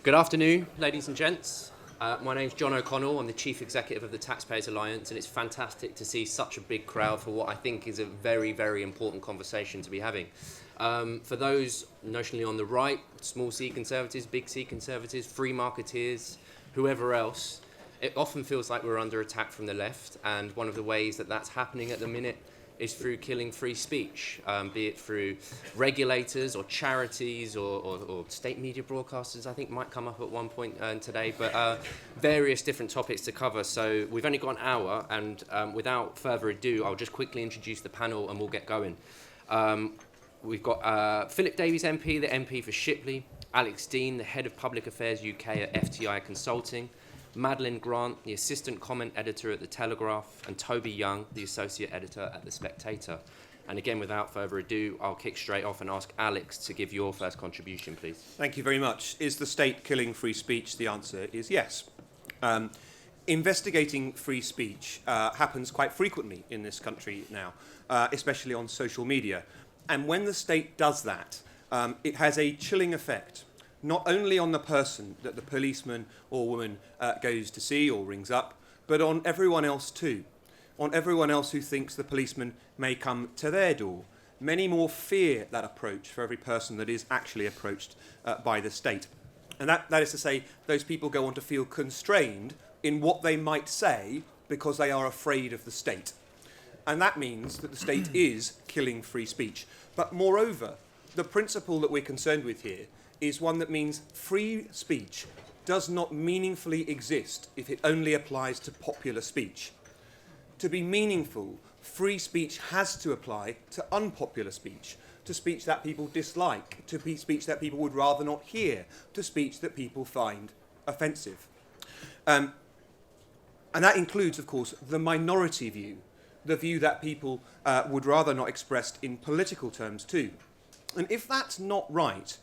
Good afternoon, ladies and gents. My name's John O'Connell. I'm the Chief Executive of the Taxpayers Alliance, and it's fantastic to see such a big crowd for what I think is a very, very important conversation to be having. For those notionally on the right, small c conservatives, big C conservatives, free marketeers, whoever else, it often feels like we're under attack from the left, and one of the ways that that's happening at the minute is through killing free speech, be it through regulators or charities or state media broadcasters, I think might come up at one point today, but various different topics to cover. So we've only got an hour, and without further ado, I'll just quickly introduce the panel and we'll get going. We've got Philip Davies MP, the MP for Shipley, Alex Deane, the Head of Public Affairs UK at FTI Consulting, Madeline Grant, the Assistant Comment Editor at the Telegraph, and Toby Young, the Associate Editor at the Spectator. And again, without further ado, I'll kick straight off and ask Alex to give your first contribution, please. Thank you very much. Is the state killing free speech? The answer is yes. Investigating free speech happens quite frequently in this country now, especially on social media. And when the state does that, it has a chilling effect, not only on the person that the policeman or woman goes to see or rings up, but on everyone else too, on everyone else who thinks the policeman may come to their door. Many more fear that approach for every person that is actually approached by the state. And that is to say, those people go on to feel constrained in what they might say because they are afraid of the state. And that means that the state is killing free speech. But moreover, the principle that we're concerned with here is one that means free speech does not meaningfully exist if it only applies to popular speech. To be meaningful, free speech has to apply to unpopular speech, to speech that people dislike, to speech that people would rather not hear, to speech that people find offensive. And that includes, of course, the minority view, the view that people would rather not expressed in political terms too. And if that's not right,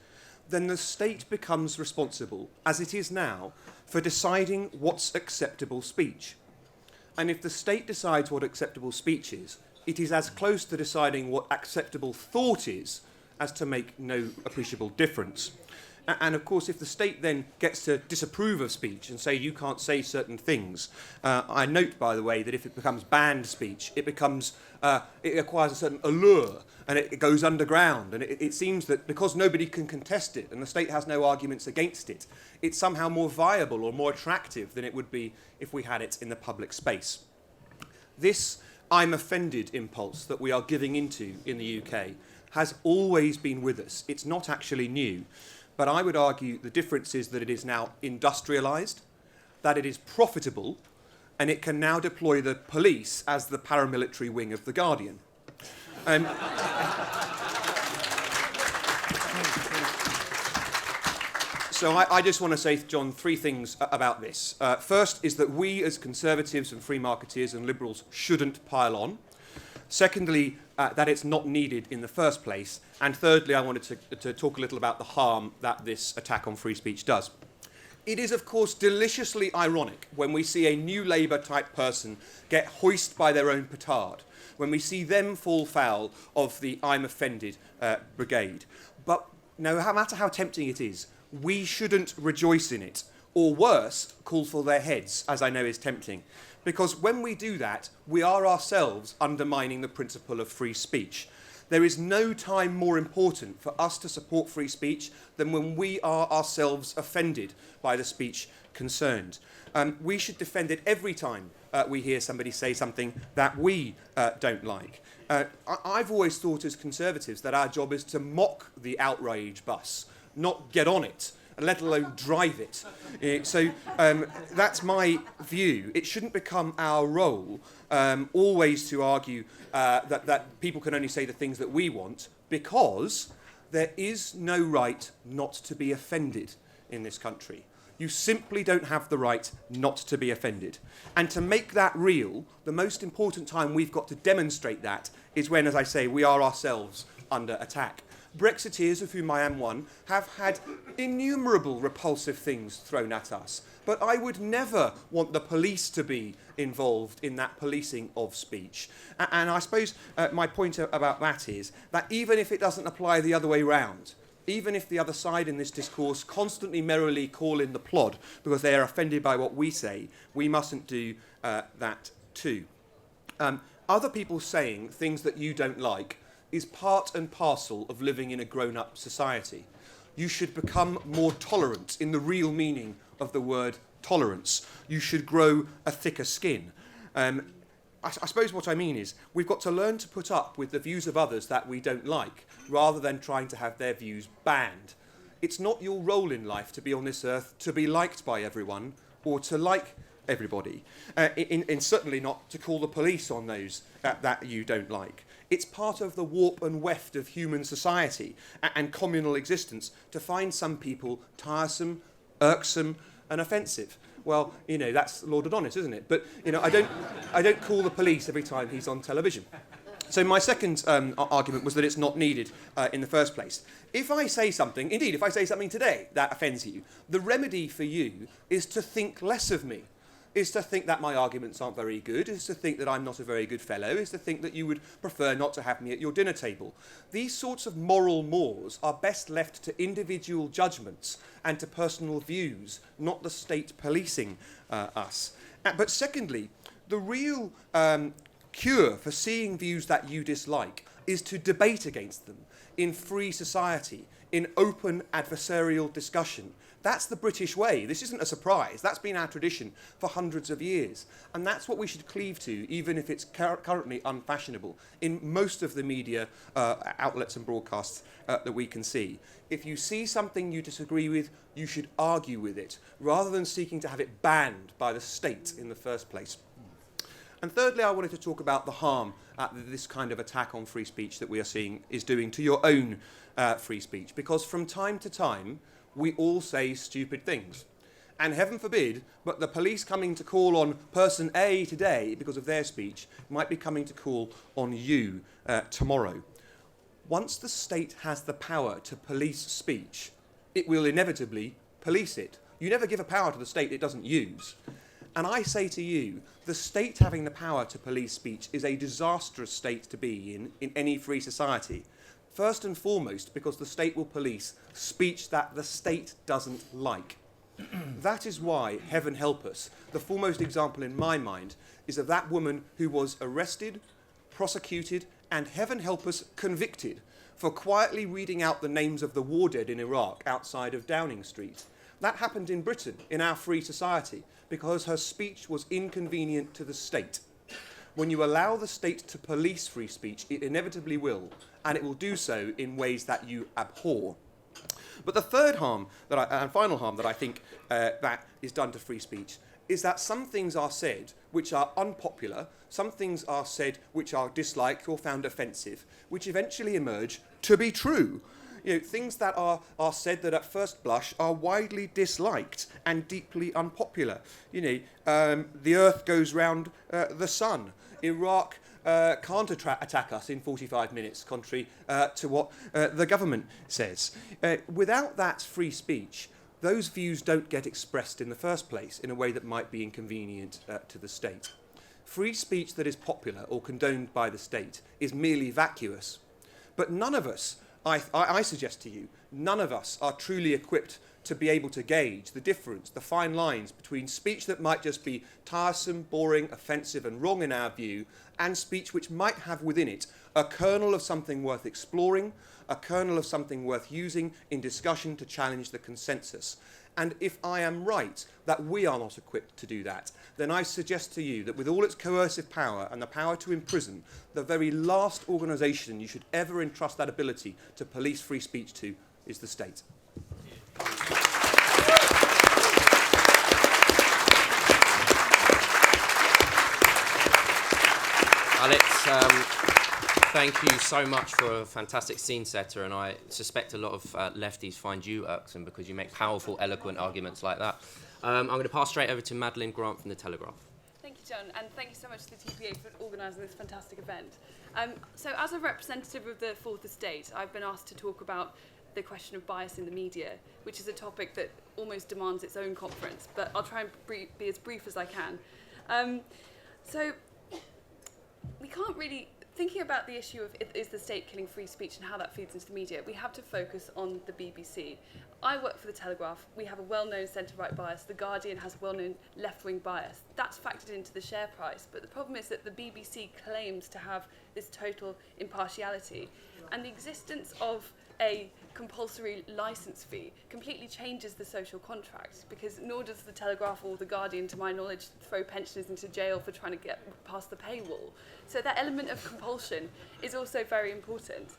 then the state becomes responsible, as it is now, for deciding what's acceptable speech. And if the state decides what acceptable speech is, it is as close to deciding what acceptable thought is as to make no appreciable difference. And of course, if the state then gets to disapprove of speech and say you can't say certain things, I note, by the way, that if it becomes banned speech, it acquires a certain allure, and it goes underground. And it seems that because nobody can contest it and the state has no arguments against it, it's somehow more viable or more attractive than it would be if we had it in the public space. This I'm offended impulse that we are giving into in the UK has always been with us. It's not actually new. But I would argue the difference is that it is now industrialised, that it is profitable, and it can now deploy the police as the paramilitary wing of the Guardian. So I just want to say, John, three things about this. First is that we as Conservatives and free marketeers and Liberals shouldn't pile on. Secondly, that it's not needed in the first place. And thirdly, I wanted to talk a little about the harm that this attack on free speech does. It is, of course, deliciously ironic when we see a new Labour-type person get hoisted by their own petard, when we see them fall foul of the I'm offended brigade. But no matter how tempting it is, we shouldn't rejoice in it, or worse, call for their heads, as I know is tempting. Because when we do that, we are ourselves undermining the principle of free speech. There is no time more important for us to support free speech than when we are ourselves offended by the speech concerned. We should defend it every time we hear somebody say something that we don't like. I've always thought as Conservatives that our job is to mock the outrage bus, not get on it, let alone drive it. So that's my view. It shouldn't become our role always to argue that people can only say the things that we want, because there is no right not to be offended in this country. You simply don't have the right not to be offended. And to make that real, the most important time we've got to demonstrate that is when, as I say, we are ourselves under attack. Brexiteers, of whom I am one, have had innumerable repulsive things thrown at us. But I would never want the police to be involved in that policing of speech. And I suppose my point about that is that even if it doesn't apply the other way round, even if the other side in this discourse constantly merrily call in the plod because they are offended by what we say, we mustn't do that too. Other people saying things that you don't like is part and parcel of living in a grown-up society. You should become more tolerant in the real meaning of the word tolerance. You should grow a thicker skin. I suppose what I mean is we've got to learn to put up with the views of others that we don't like, rather than trying to have their views banned. It's not your role in life to be on this earth to be liked by everyone or to like everybody, and certainly not to call the police on those that you don't like. It's part of the warp and weft of human society and communal existence to find some people tiresome, irksome, and offensive. Well, that's Lord Adonis, isn't it? But, I don't call the police every time he's on television. So my second argument was that it's not needed in the first place. If I say something today that offends you, the remedy for you is to think less of me, is to think that my arguments aren't very good, is to think that I'm not a very good fellow, is to think that you would prefer not to have me at your dinner table. These sorts of moral mores are best left to individual judgments and to personal views, not the state policing us. But secondly, the real cure for seeing views that you dislike is to debate against them in free society, in open adversarial discussion. That's the British way. This isn't a surprise. That's been our tradition for hundreds of years. And that's what we should cleave to, even if it's currently unfashionable, in most of the media outlets and broadcasts that we can see. If you see something you disagree with, you should argue with it, rather than seeking to have it banned by the state in the first place. And thirdly, I wanted to talk about the harm that this kind of attack on free speech that we are seeing is doing to your own free speech. Because from time to time, we all say stupid things. And heaven forbid, but the police coming to call on person A today because of their speech might be coming to call on you tomorrow. Once the state has the power to police speech, it will inevitably police it. You never give a power to the state it doesn't use. And I say to you, the state having the power to police speech is a disastrous state to be in any free society. First and foremost, because the state will police speech that the state doesn't like. That is why, heaven help us, the foremost example in my mind is of that woman who was arrested, prosecuted, and heaven help us, convicted for quietly reading out the names of the war dead in Iraq outside of Downing Street. That happened in Britain, in our free society, because her speech was inconvenient to the state. When you allow the state to police free speech, it inevitably will, and it will do so in ways that you abhor. But the third harm and final harm that I think that is done to free speech is that some things are said which are unpopular, some things are said which are disliked or found offensive, which eventually emerge to be true. Things that are said that at first blush are widely disliked and deeply unpopular. The earth goes round the sun. Iraq can't attack us in 45 minutes, contrary to what the government says. Without that free speech, those views don't get expressed in the first place in a way that might be inconvenient to the state. Free speech that is popular or condoned by the state is merely vacuous. But none of us, I suggest to you, none of us are truly equipped to be able to gauge the difference, the fine lines between speech that might just be tiresome, boring, offensive and wrong in our view, and speech which might have within it a kernel of something worth exploring, a kernel of something worth using in discussion to challenge the consensus. And if I am right that we are not equipped to do that, then I suggest to you that with all its coercive power and the power to imprison, the very last organisation you should ever entrust that ability to police free speech to is the state. Alex, thank you so much for a fantastic scene setter, and I suspect a lot of lefties find you irksome because you make powerful, eloquent arguments like that. I'm going to pass straight over to Madeline Grant from the Telegraph. Thank you, John, and thank you so much to the TPA for organising this fantastic event. So as a representative of the Fourth Estate, I've been asked to talk about the question of bias in the media, which is a topic that almost demands its own conference, but I'll try and be as brief as I can. So we can't really thinking about the issue of is the state killing free speech and how that feeds into the media, we have to focus on the BBC. I work for the Telegraph. We have a well-known centre-right bias. The Guardian has a well-known left-wing bias. That's factored into the share price. But the problem is that the BBC claims to have this total impartiality. And the existence of a compulsory licence fee completely changes the social contract, because nor does the Telegraph or the Guardian, to my knowledge, throw pensioners into jail for trying to get past the paywall. So that element of compulsion is also very important.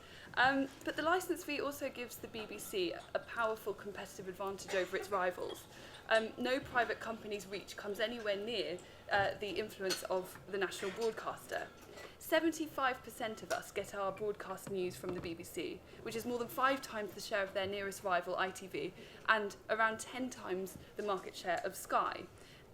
But the licence fee also gives the BBC a powerful competitive advantage over its rivals. No private company's reach comes anywhere near the influence of the national broadcaster. 75% of us get our broadcast news from the BBC, which is more than 5 times the share of their nearest rival, ITV, and around 10 times the market share of Sky.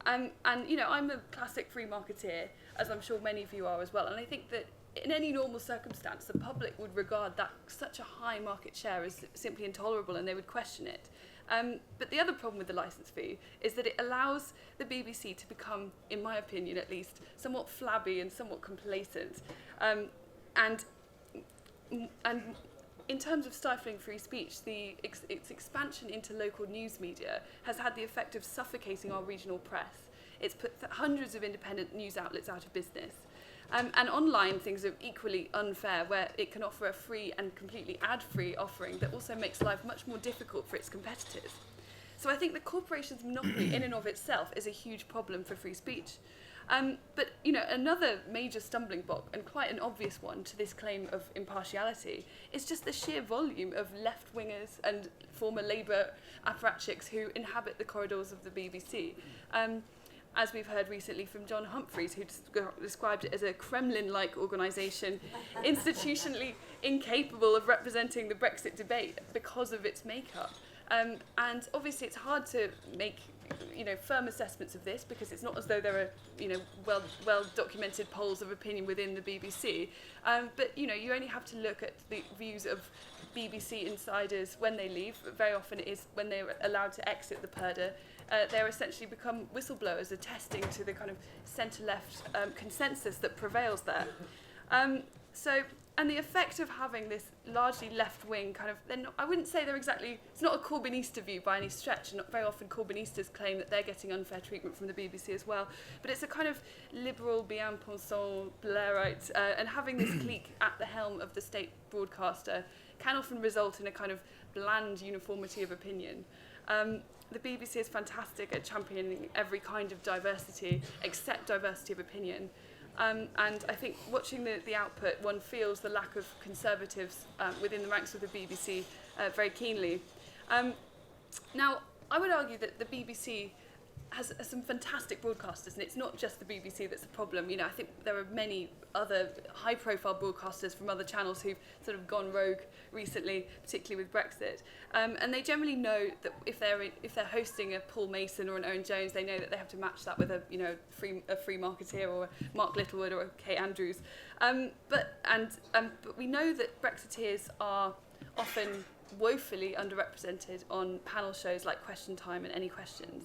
And, you know, I'm a classic free marketeer, as I'm sure many of you are as well, and I think that in any normal circumstance, the public would regard that such a high market share as simply intolerable, and they would question it. But the other problem with the licence fee is that it allows the BBC to become, in my opinion at least, somewhat flabby and somewhat complacent. And in terms of stifling free speech, its expansion into local news media has had the effect of suffocating our regional press. It's put hundreds of independent news outlets out of business. And online things are equally unfair, where it can offer a free and completely ad-free offering that also makes life much more difficult for its competitors. So I think the corporation's monopoly in and of itself is a huge problem for free speech. But you know, another major stumbling block, and quite an obvious one to this claim of impartiality, is just the sheer volume of left-wingers and former Labour apparatchiks who inhabit the corridors of the BBC. As we've heard recently from John Humphreys, who described it as a Kremlin-like organisation, institutionally incapable of representing the Brexit debate because of its makeup. And obviously it's hard to make, you know, firm assessments of this, because it's not as though there are, you know, well documented polls of opinion within the BBC. But you know, you only have to look at the views of BBC insiders when they leave. Very often it is when they're allowed to exit the purdah. They're essentially become whistleblowers, attesting to the kind of centre-left consensus that prevails there. And the effect of having this largely left-wing kind of, I wouldn't say they're exactly, it's not a Corbynista view by any stretch, and very often Corbynistas claim that they're getting unfair treatment from the BBC as well, but it's a kind of liberal, bien-pensant, Blairite, and having this clique at the helm of the state broadcaster can often result in a kind of bland uniformity of opinion. The BBC is fantastic at championing every kind of diversity, except diversity of opinion. And I think watching the output, one feels the lack of conservatives within the ranks of the BBC very keenly. Now, I would argue that the BBC has some fantastic broadcasters, and it's not just the BBC that's the problem. You know, I think there are many other high-profile broadcasters from other channels who've sort of gone rogue recently, particularly with Brexit. And they generally know that if they're hosting a Paul Mason or an Owen Jones, they know that they have to match that with a free marketeer or a Mark Littlewood or a Kate Andrews. But we know that Brexiteers are often woefully underrepresented on panel shows like Question Time and Any Questions.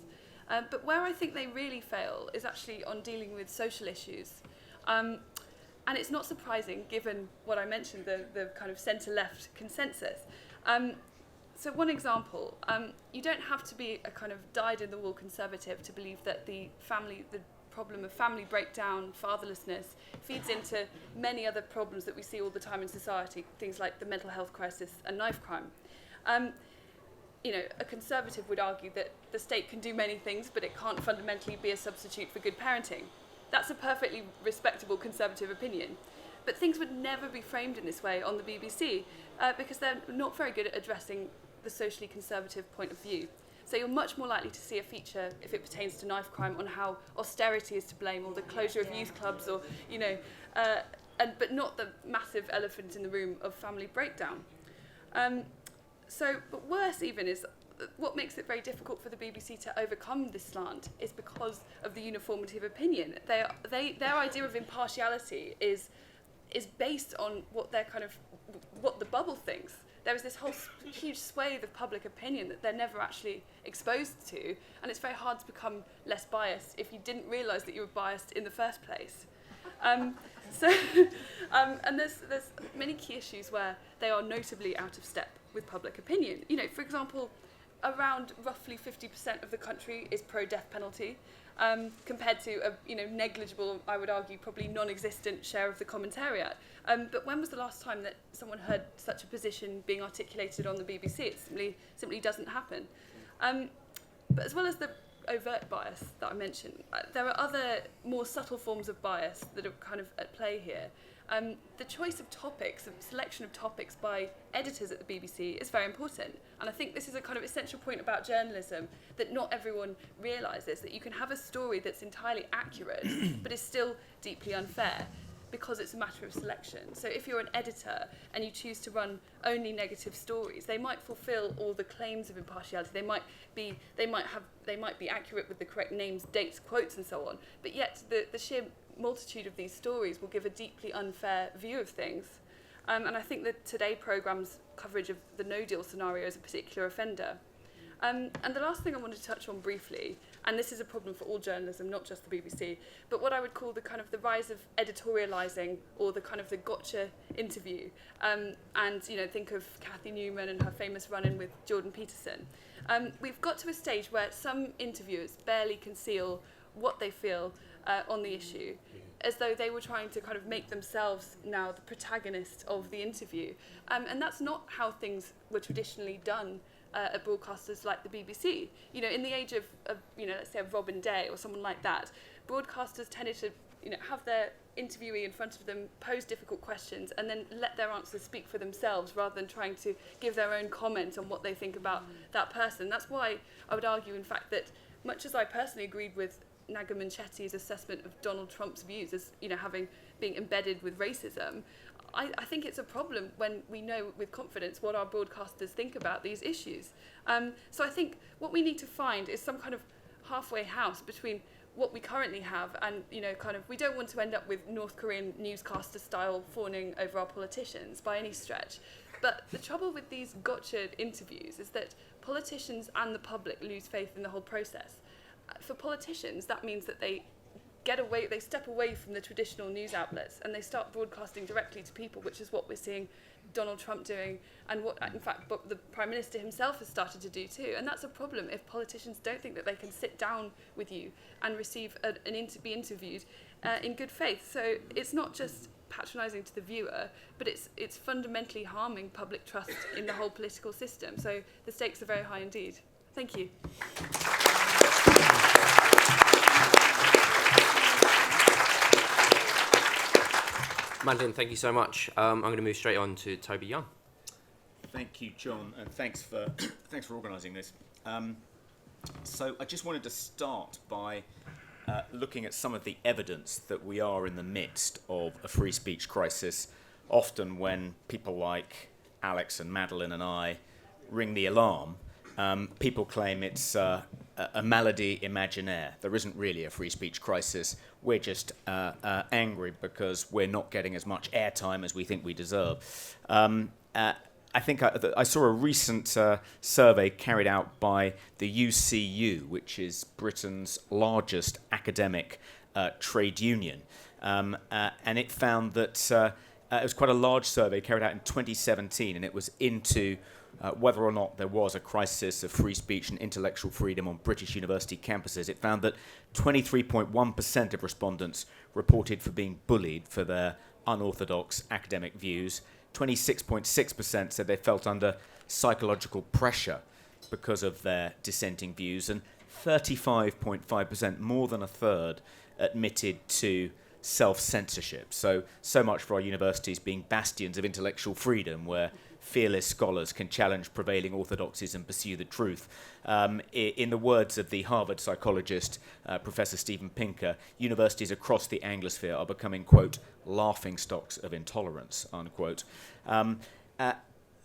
But where I think they really fail is actually on dealing with social issues. And it's not surprising, given what I mentioned, the kind of centre-left consensus. So one example, you don't have to be a kind of dyed-in-the-wool conservative to believe that the problem of family breakdown, fatherlessness, feeds into many other problems that we see all the time in society, things like the mental health crisis and knife crime. You know, a conservative would argue that the state can do many things, but it can't fundamentally be a substitute for good parenting. That's a perfectly respectable conservative opinion. But things would never be framed in this way on the BBC because they're not very good at addressing the socially conservative point of view. So you're much more likely to see a feature, if it pertains to knife crime, on how austerity is to blame, or the closure of youth clubs, or, you know, but not the massive elephant in the room of family breakdown. But worse even is what makes it very difficult for the BBC to overcome this slant is because of the uniformity of opinion. Their idea of impartiality is based on what the bubble thinks. There is this whole huge swathe of public opinion that they're never actually exposed to, and it's very hard to become less biased if you didn't realise that you were biased in the first place. So, and there's many key issues where they are notably out of step with public opinion. You know, for example, around roughly 50% of the country is pro-death penalty, compared to a negligible, I would argue, probably non-existent share of the commentariat. But when was the last time that someone heard such a position being articulated on the BBC? It simply doesn't happen. But as well as the overt bias that I mentioned, there are other more subtle forms of bias that are kind of at play here. The choice of topics, the selection of topics by editors at the BBC is very important. And I think this is a kind of essential point about journalism that not everyone realises, that you can have a story that's entirely accurate but is still deeply unfair because it's a matter of selection. So if you're an editor and you choose to run only negative stories, they might fulfil all the claims of impartiality. They might be accurate with the correct names, dates, quotes and so on. But yet the sheer multitude of these stories will give a deeply unfair view of things. And I think that Today programme's coverage of the no-deal scenario is a particular offender. And the last thing I want to touch on briefly, and this is a problem for all journalism, not just the BBC, but what I would call the rise of editorialising, or the kind of the gotcha interview. And think of Cathy Newman and her famous run-in with Jordan Peterson. We've got to a stage where some interviewers barely conceal what they feel on the issue, as though they were trying to kind of make themselves now the protagonist of the interview. And that's not how things were traditionally done at broadcasters like the BBC. You know, in the age of let's say of Robin Day or someone like that, broadcasters tended to have their interviewee in front of them pose difficult questions and then let their answers speak for themselves rather than trying to give their own comment on what they think about that person. That's why I would argue, in fact, that much as I personally agreed with Naga Munchetty's assessment of Donald Trump's views as being embedded with racism, I think it's a problem when we know with confidence what our broadcasters think about these issues. So I think what we need to find is some kind of halfway house between what we currently have and we don't want to end up with North Korean newscaster style fawning over our politicians by any stretch. But the trouble with these gotcha interviews is that politicians and the public lose faith in the whole process. For politicians, that means that they step away from the traditional news outlets and they start broadcasting directly to people, which is what we're seeing Donald Trump doing, and what, in fact, the Prime Minister himself has started to do too. And that's a problem if politicians don't think that they can sit down with you and be interviewed in good faith. So it's not just patronising to the viewer, but it's fundamentally harming public trust in the whole political system. So the stakes are very high indeed. Thank you. Madeline, thank you so much. I'm going to move straight on to Toby Young. Thank you, John, and thanks for organising this. So I just wanted to start by looking at some of the evidence that we are in the midst of a free speech crisis. Often when people like Alex and Madeline and I ring the alarm, people claim it's a malady imaginaire. There isn't really a free speech crisis. We're just angry because we're not getting as much airtime as we think we deserve. I think I saw a recent survey carried out by the UCU, which is Britain's largest academic trade union. And it found that it was quite a large survey carried out in 2017, and it was into whether or not there was a crisis of free speech and intellectual freedom on British university campuses. It found that 23.1% of respondents reported for being bullied for their unorthodox academic views. 26.6% said they felt under psychological pressure because of their dissenting views, and 35.5%, more than a third, admitted to self-censorship. So much for our universities being bastions of intellectual freedom, where fearless scholars can challenge prevailing orthodoxies and pursue the truth. In the words of the Harvard psychologist, Professor Steven Pinker, universities across the Anglosphere are becoming, quote, laughingstocks of intolerance, unquote.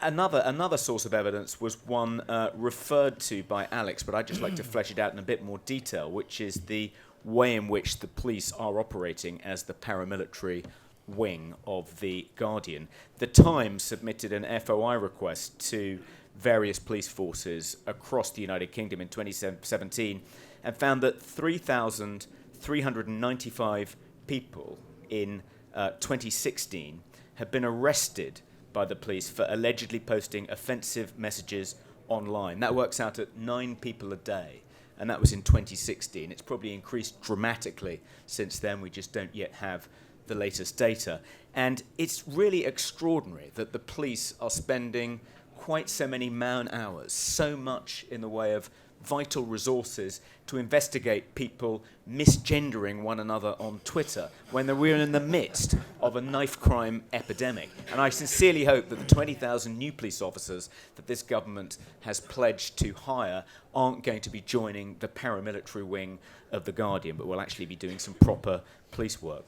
Another source of evidence was one referred to by Alex, but I'd just like to flesh it out in a bit more detail, which is the way in which the police are operating as the paramilitary wing of The Guardian. The Times submitted an FOI request to various police forces across the United Kingdom in 2017 and found that 3,395 people in 2016 have been arrested by the police for allegedly posting offensive messages online. That works out at 9 people a day, and that was in 2016. It's probably increased dramatically since then. We just don't yet have the latest data. And it's really extraordinary that the police are spending quite so many man-hours, so much in the way of vital resources to investigate people misgendering one another on Twitter when we're in the midst of a knife crime epidemic. And I sincerely hope that the 20,000 new police officers that this government has pledged to hire aren't going to be joining the paramilitary wing of The Guardian, but will actually be doing some proper police work.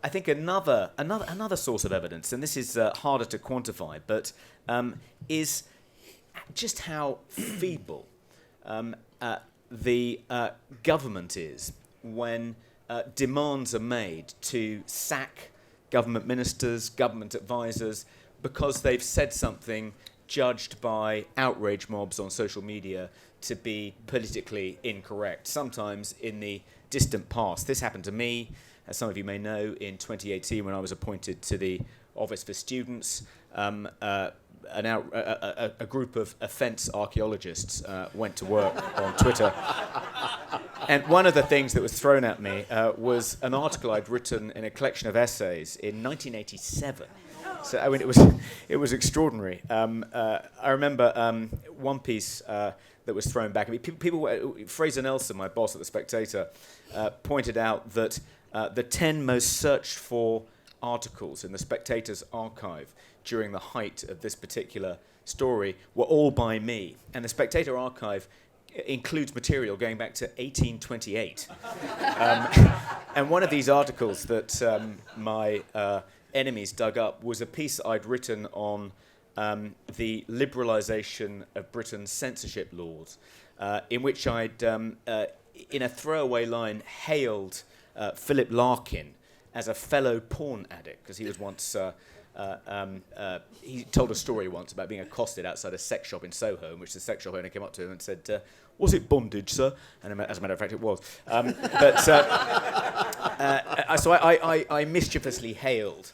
I think another source of evidence, and this is harder to quantify, but is just how feeble the government is when demands are made to sack government ministers, government advisors, because they've said something judged by outrage mobs on social media to be politically incorrect, sometimes in the distant past. This happened to me, as some of you may know, in 2018 when I was appointed to the Office for Students. A group of offence archaeologists went to work on Twitter. And one of the things that was thrown at me was an article I'd written in a collection of essays in 1987. So I mean, it was extraordinary. I remember one piece that was thrown back at me. Fraser Nelson, my boss at the Spectator, pointed out that the 10 most searched for articles in the Spectator's archive during the height of this particular story were all by me. And the Spectator archive includes material going back to 1828. And one of these articles that my enemies dug up was a piece I'd written on the liberalisation of Britain's censorship laws, in which I'd, in a throwaway line, hailed Philip Larkin as a fellow porn addict, because he was once... he told a story once about being accosted outside a sex shop in Soho, in which the sex shop owner came up to him and said, "Was it bondage, sir?" And as a matter of fact, it was. So I mischievously hailed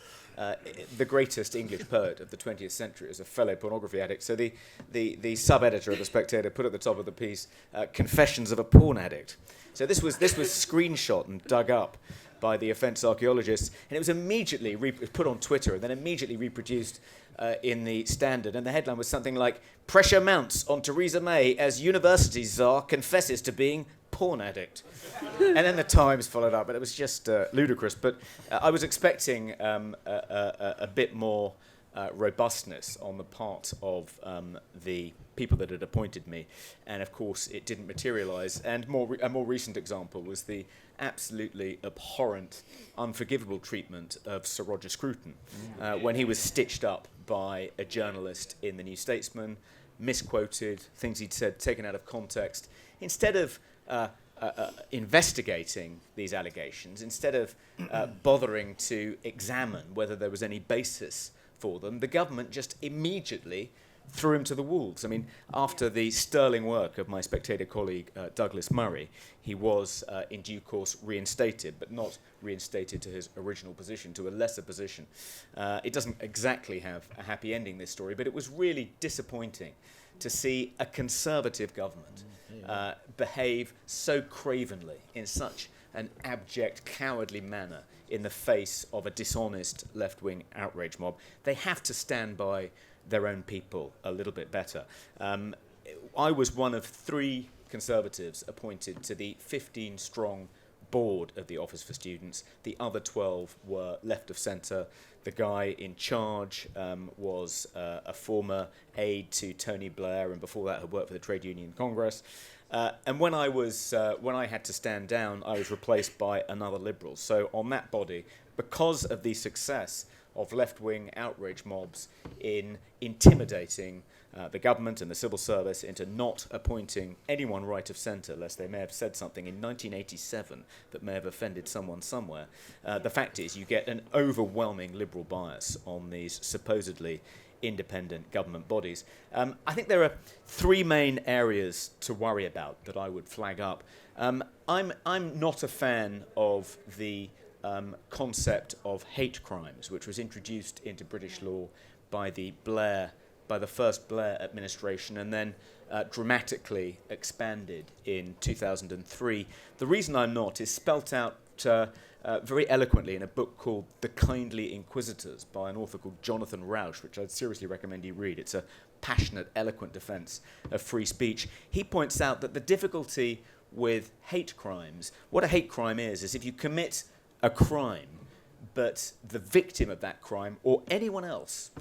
the greatest English poet of the 20th century as a fellow pornography addict. So the sub-editor of The Spectator put at the top of the piece, "Confessions of a porn addict." So this was screenshot and dug up by the offence archaeologists, and it was immediately put on Twitter and then immediately reproduced in the Standard. And the headline was something like, "Pressure mounts on Theresa May as university czar confesses to being porn addict." And then the Times followed up, but it was just ludicrous. But I was expecting a bit more robustness on the part of the people that had appointed me, and of course it didn't materialise. And a more recent example was the absolutely abhorrent, unforgivable treatment of Sir Roger Scruton when he was stitched up by a journalist in the New Statesman, misquoted, things he'd said taken out of context. Instead of investigating these allegations, instead of bothering to examine whether there was any basis for them, the government just immediately threw him to the wolves. I mean, after the sterling work of my Spectator colleague Douglas Murray, he was in due course reinstated, but not reinstated to his original position, to a lesser position. It doesn't exactly have a happy ending, this story, but it was really disappointing to see a Conservative government behave so cravenly, in such an abject, cowardly manner in the face of a dishonest left-wing outrage mob. They have to stand by their own people a little bit better. I was one of 3 Conservatives appointed to the 15-strong board of the Office for Students. The other 12 were left of centre. The guy in charge was a former aide to Tony Blair, and before that had worked for the Trade Union Congress. And when I had to stand down, I was replaced by another Liberal. So on that body, because of the success of left-wing outrage mobs in intimidating the government and the civil service into not appointing anyone right of centre, lest they may have said something in 1987 that may have offended someone somewhere, the fact is you get an overwhelming Liberal bias on these supposedly independent government bodies. I think there are 3 main areas to worry about that I would flag up. I'm not a fan of the concept of hate crimes, which was introduced into British law by the first Blair administration, and then dramatically expanded in 2003. The reason I'm not is spelt out very eloquently in a book called The Kindly Inquisitors by an author called Jonathan Rauch, which I'd seriously recommend you read. It's a passionate, eloquent defense of free speech. He points out that the difficulty with hate crimes, what a hate crime is if you commit a crime, but the victim of that crime or anyone else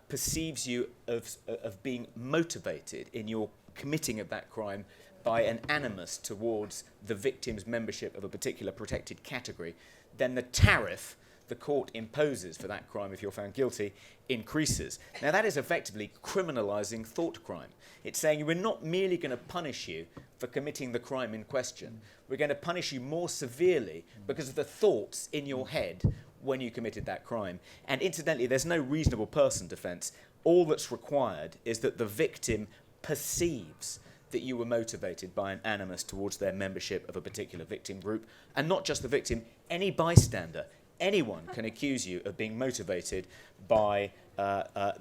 perceives you of being motivated in your committing of that crime by an animus towards the victim's membership of a particular protected category, then the tariff the court imposes for that crime, if you're found guilty, increases. Now, that is effectively criminalising thought crime. It's saying we're not merely going to punish you for committing the crime in question. We're going to punish you more severely because of the thoughts in your head when you committed that crime. And incidentally, there's no reasonable person defence. All that's required is that the victim perceives that you were motivated by an animus towards their membership of a particular victim group, and not just the victim, any bystander. Anyone can accuse you of being motivated by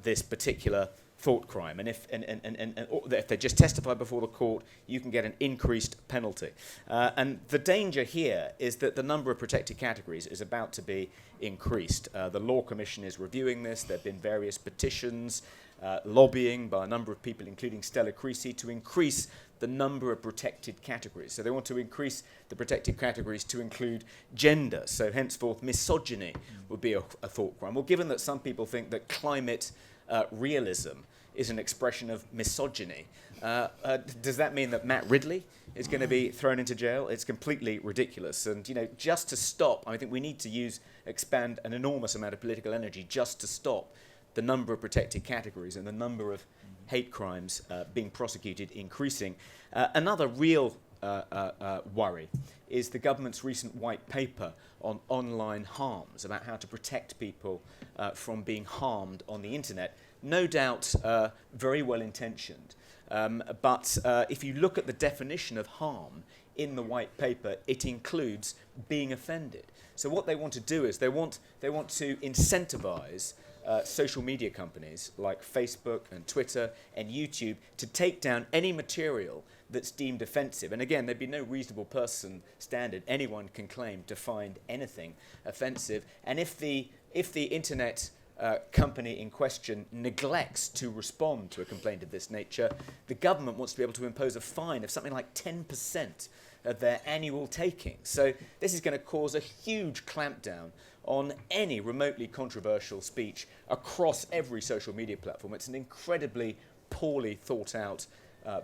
this particular thought crime, and if they just testify before the court, you can get an increased penalty. And the danger here is that the number of protected categories is about to be increased. The Law Commission is reviewing this. There have been various petitions, lobbying by a number of people, including Stella Creasy, to increase the number of protected categories. So they want to increase the protected categories to include gender. So henceforth, misogyny would be a thought crime. Well, given that some people think that climate realism is an expression of misogyny, does that mean that Matt Ridley is going to be thrown into jail? It's completely ridiculous. And, you know, just to stop, I think we need to expand an enormous amount of political energy just to stop the number of protected categories and the number of hate crimes being prosecuted increasing. Another real worry is the government's recent white paper on online harms, about how to protect people from being harmed on the internet. No doubt very well intentioned, but if you look at the definition of harm in the white paper, it includes being offended. So what they want to do is they want to incentivize social media companies like Facebook and Twitter and YouTube to take down any material that's deemed offensive. And again, there'd be no reasonable person standard. Anyone can claim to find anything offensive. And if the internet company in question neglects to respond to a complaint of this nature, the government wants to be able to impose a fine of something like 10% of their annual takings. So this is going to cause a huge clampdown on any remotely controversial speech across every social media platform. It's an incredibly poorly thought out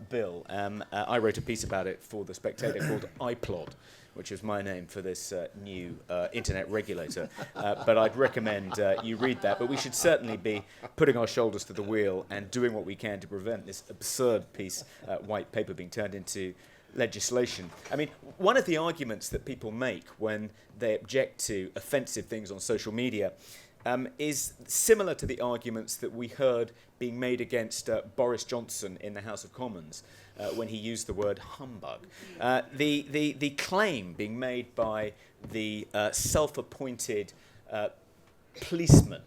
bill. I wrote a piece about it for the Spectator called iPlod, which is my name for this new internet regulator. But I'd recommend you read that. But we should certainly be putting our shoulders to the wheel and doing what we can to prevent this absurd piece, white paper, being turned into legislation. I mean, one of the arguments that people make when they object to offensive things on social media is similar to the arguments that we heard being made against Boris Johnson in the House of Commons when he used the word humbug. The claim being made by the self-appointed policeman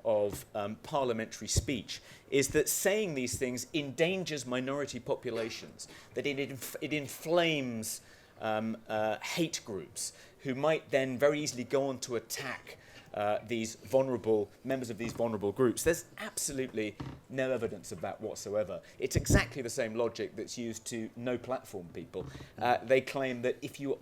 of parliamentary speech is that saying these things endangers minority populations, that it inflames hate groups who might then very easily go on to attack these vulnerable members of these vulnerable groups. There's absolutely no evidence of that whatsoever. It's exactly the same logic that's used to no-platform people. They claim that if you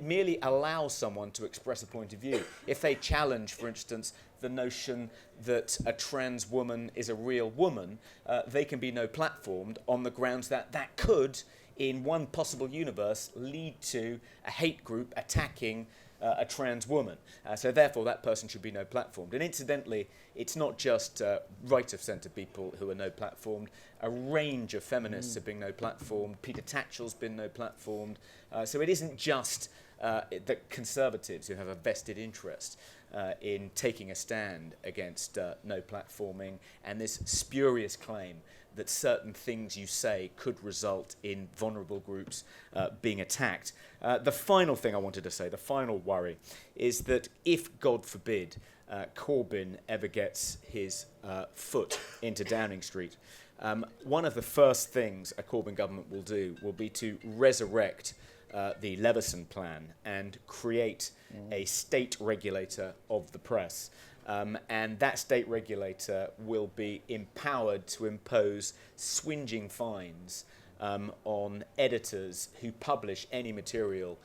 merely allow someone to express a point of view, if they challenge, for instance, the notion that a trans woman is a real woman, they can be no-platformed on the grounds that that could, in one possible universe, lead to a hate group attacking a trans woman. So therefore that person should be no-platformed. And incidentally, it's not just right-of-centre people who are no-platformed. A range of feminists have been no-platformed. Peter Tatchell's been no-platformed. So it isn't just the conservatives who have a vested interest in taking a stand against no-platforming and this spurious claim that certain things you say could result in vulnerable groups being attacked. The final thing I wanted to say, the final worry, is that if, God forbid, Corbyn ever gets his foot into Downing Street, one of the first things a Corbyn government will do will be to resurrect the Leveson plan and create a state regulator of the press. And that state regulator will be empowered to impose swinging fines on editors who publish any material,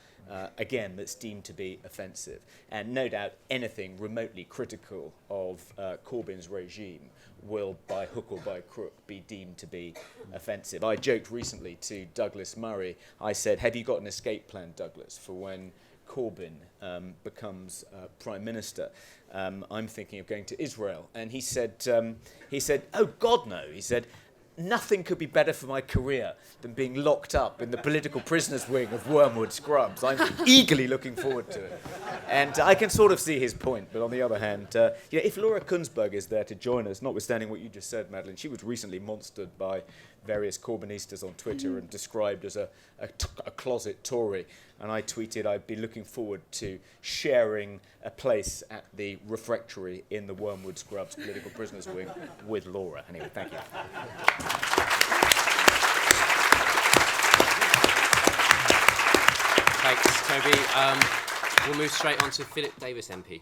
again, that's deemed to be offensive. And no doubt anything remotely critical of Corbyn's regime will, by hook or by crook, be deemed to be offensive. I joked recently to Douglas Murray, I said, have you got an escape plan, Douglas, for when Corbyn becomes Prime Minister? I'm thinking of going to Israel. And he said, oh, God, no. He said, nothing could be better for my career than being locked up in the political prisoners wing of Wormwood Scrubs. I'm eagerly looking forward to it. And I can sort of see his point, but on the other hand, if Laura Kunsberg is there to join us, notwithstanding what you just said, Madeline, she was recently monstered by various Corbynistas on Twitter and described as a closet Tory. And I tweeted I'd be looking forward to sharing a place at the refectory in the Wormwood Scrubs political prisoners wing with Laura. Anyway, thank you. Thanks, Toby. We'll move straight on to Philip Davies MP.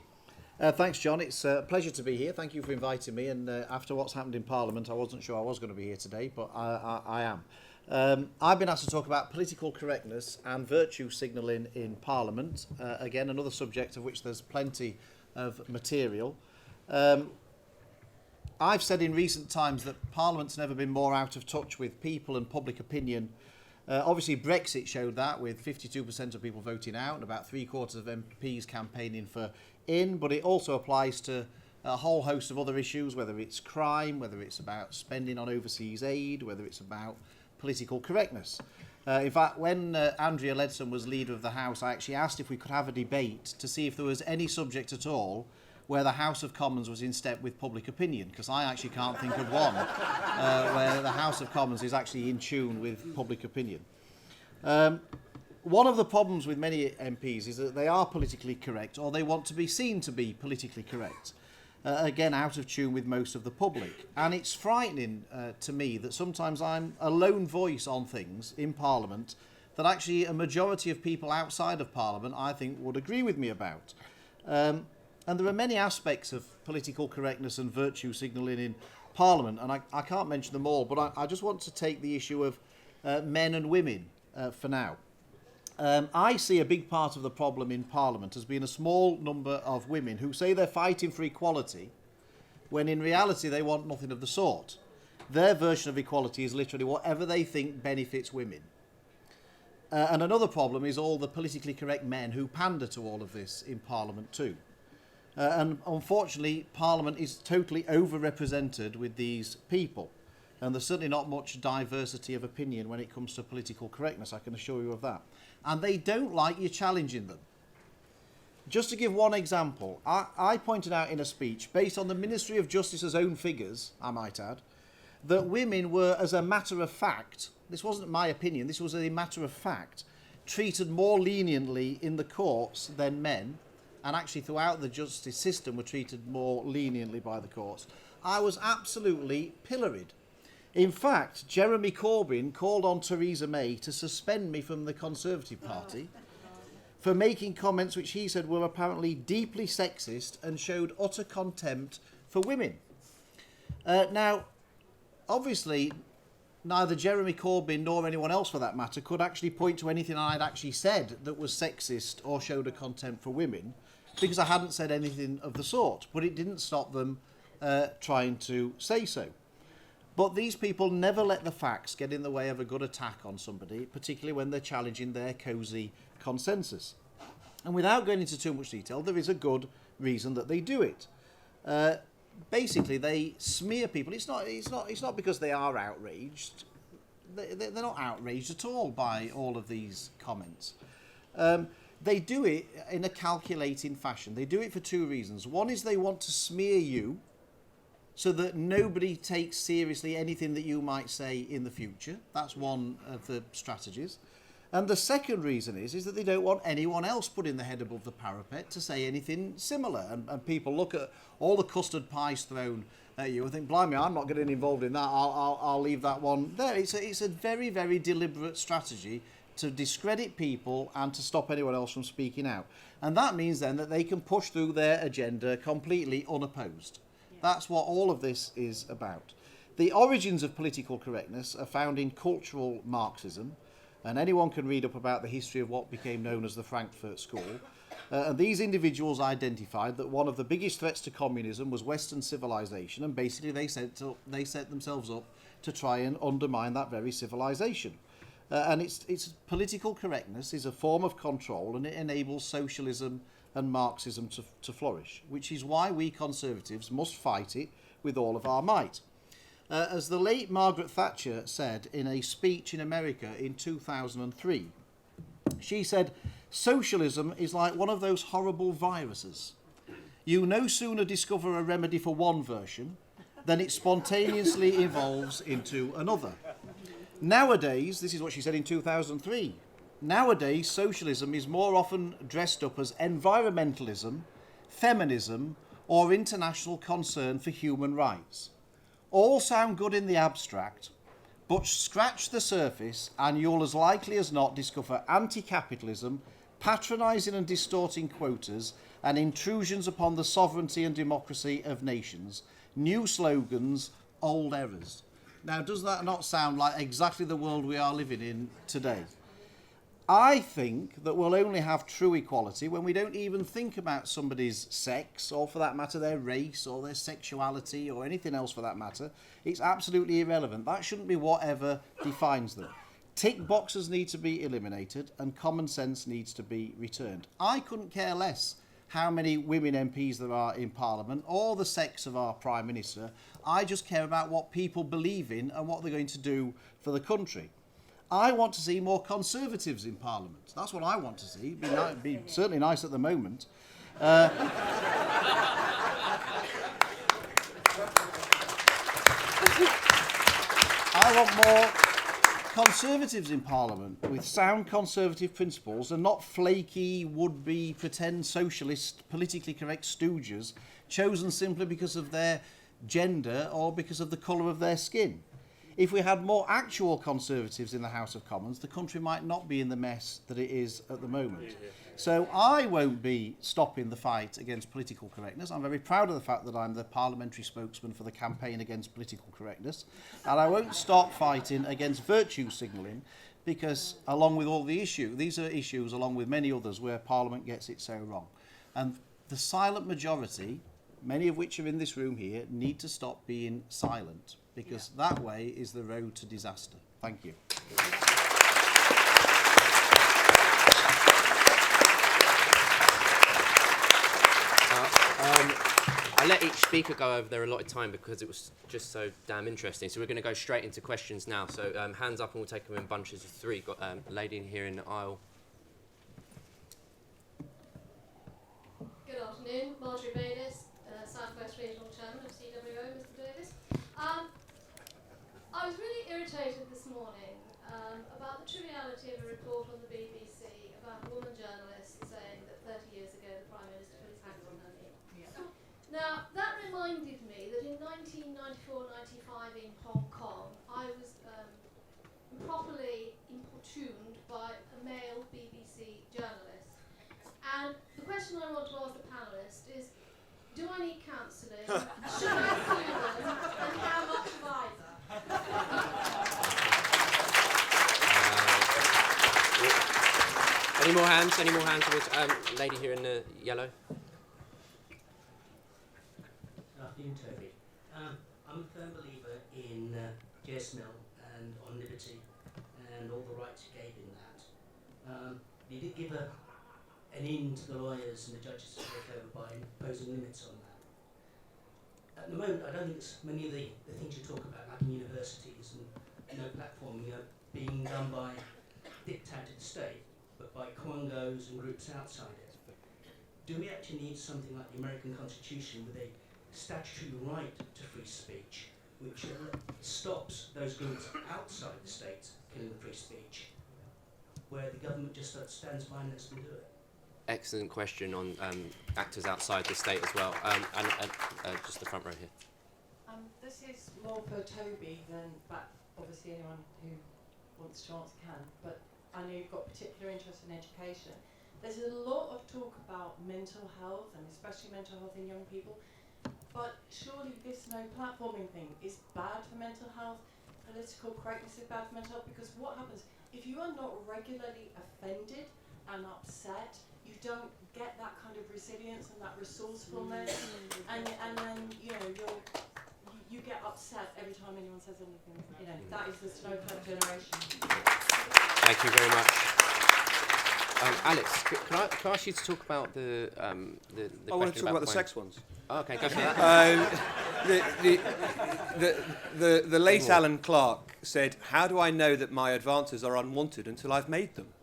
Thanks, John. It's a pleasure to be here. Thank you for inviting me. And after what's happened in Parliament, I wasn't sure I was going to be here today, but I am. I've been asked to talk about political correctness and virtue signalling in Parliament. Again, another subject of which there's plenty of material. I've said in recent times that Parliament's never been more out of touch with people and public opinion. Obviously, Brexit showed that, with 52% of people voting out and about 3/4 of MPs campaigning for in, but it also applies to a whole host of other issues, whether it's crime, whether it's about spending on overseas aid, whether it's about political correctness. In fact, when Andrea Leadsom was leader of the House, I actually asked if we could have a debate to see if there was any subject at all where the House of Commons was in step with public opinion, because I actually can't think of one where the House of Commons is actually in tune with public opinion. One of the problems with many MPs is that they are politically correct, or they want to be seen to be politically correct. Again, out of tune with most of the public. And it's frightening to me that sometimes I'm a lone voice on things in Parliament that actually a majority of people outside of Parliament, I think, would agree with me about. And there are many aspects of political correctness and virtue signalling in Parliament, and I can't mention them all, but I just want to take the issue of men and women for now. I see a big part of the problem in Parliament as being a small number of women who say they're fighting for equality when in reality they want nothing of the sort. Their version of equality is literally whatever they think benefits women. And another problem is all the politically correct men who pander to all of this in Parliament too. And unfortunately, Parliament is totally overrepresented with these people. And there's certainly not much diversity of opinion when it comes to political correctness, I can assure you of that. And they don't like you challenging them. Just to give one example, I pointed out in a speech, based on the Ministry of Justice's own figures, I might add, that women were, as a matter of fact, this wasn't my opinion, this was a matter of fact, treated more leniently in the courts than men, and actually throughout the justice system were treated more leniently by the courts. I was absolutely pilloried. In fact, Jeremy Corbyn called on Theresa May to suspend me from the Conservative Party for making comments which he said were apparently deeply sexist and showed utter contempt for women. Now, obviously, neither Jeremy Corbyn nor anyone else for that matter could actually point to anything I'd actually said that was sexist or showed a contempt for women, because I hadn't said anything of the sort, but it didn't stop them trying to say so. But these people never let the facts get in the way of a good attack on somebody, particularly when they're challenging their cosy consensus. And without going into too much detail, there is a good reason that they do it. Basically, they smear people. It's not because they are outraged. They're not outraged at all by all of these comments. They do it in a calculating fashion. They do it for two reasons. One is they want to smear you so that nobody takes seriously anything that you might say in the future. That's one of the strategies. And the second reason is that they don't want anyone else putting their head above the parapet to say anything similar. And people look at all the custard pies thrown at you and think, blimey, I'm not getting involved in that. I'll leave that one there. It's a very, very deliberate strategy to discredit people and to stop anyone else from speaking out. And that means then that they can push through their agenda completely unopposed. Yeah. That's what all of this is about. The origins of political correctness are found in cultural Marxism, and anyone can read up about the history of what became known as the Frankfurt School. And these individuals identified that one of the biggest threats to communism was Western civilization, and basically they set themselves up to try and undermine that very civilization. And it's political correctness is a form of control, and it enables socialism and Marxism to flourish, which is why we Conservatives must fight it with all of our might. As the late Margaret Thatcher said in a speech in America in 2003, she said, "Socialism is like one of those horrible viruses. You no sooner discover a remedy for one version than it spontaneously evolves into another." Nowadays, this is what she said in 2003, nowadays socialism is more often dressed up as environmentalism, feminism, or international concern for human rights. All sound good in the abstract, but scratch the surface and you'll as likely as not discover anti-capitalism, patronising and distorting quotas, and intrusions upon the sovereignty and democracy of nations, new slogans, old errors. Now, does that not sound like exactly the world we are living in today? I think that we'll only have true equality when we don't even think about somebody's sex, or for that matter their race or their sexuality or anything else for that matter. It's absolutely irrelevant. That shouldn't be whatever defines them. Tick boxes need to be eliminated and common sense needs to be returned. I couldn't care less how many women MPs there are in Parliament or the sex of our Prime Minister. I just care about what people believe in and what they're going to do for the country. I want to see more Conservatives in Parliament. That's what I want to see. It'd be certainly nice at the moment. I want more Conservatives in Parliament with sound Conservative principles and not flaky, would-be, pretend socialist, politically correct stooges chosen simply because of their gender or because of the colour of their skin. If we had more actual Conservatives in the House of Commons, the country might not be in the mess that it is at the moment. So I won't be stopping the fight against political correctness. I'm very proud of the fact that I'm the parliamentary spokesman for the campaign against political correctness. And I won't stop fighting against virtue signalling, because along with all the issues, these are issues along with many others where Parliament gets it so wrong. And the silent majority, many of which are in this room here, need to stop being silent, because that way is the road to disaster. Thank you. I let each speaker go over their allotted time because it was just so damn interesting. So we're going to go straight into questions now. So hands up and we'll take them in bunches of three. Got a lady in here in the aisle. Good afternoon, Marjorie Bayliss, South West Regional Chairman of CWO, Mr Davies. I was really irritated this morning about the triviality of a report on the BBC about a woman journalist saying that 30 years ago the Prime Minister put his hands on her knee. Now, that reminded me that in 1994-95 in Hong Kong, I was improperly importuned by a male BBC journalist. And the question I want to ask the panellists is, do I need counselling? Should I sue them? And how much of either? Any more hands? Any more hands? Lady here in the yellow. Toby. I'm a firm believer in J.S. Mill and on liberty and all the rights he gave in that. He did give an in to the lawyers and the judges to take over by imposing limits on that. At the moment, I don't think it's many of the things you talk about, like in universities and platforming, being done by dictated state, but by quangos and groups outside it. Do we actually need something like the American Constitution with a statutory right to free speech, which stops those groups outside the state killing the free speech, where the government just stands by and lets them do it? Excellent question on actors outside the state as well. And just the front row here. This is more for Toby but obviously anyone who wants to answer can, but I know you've got particular interest in education. There's a lot of talk about mental health, and especially mental health in young people, but surely this no platforming thing is bad for mental health. Political correctness is bad for mental health, because what happens if you are not regularly offended and upset, you don't get that kind of resilience and that resourcefulness, and then you get upset every time anyone says anything. That is the snowflake generation. Thank you very much. Alex, can I ask you to talk about the I want to talk about the sex ones. Oh, okay, go for that. The late Alan Clark said, "How do I know that my advances are unwanted until I've made them?"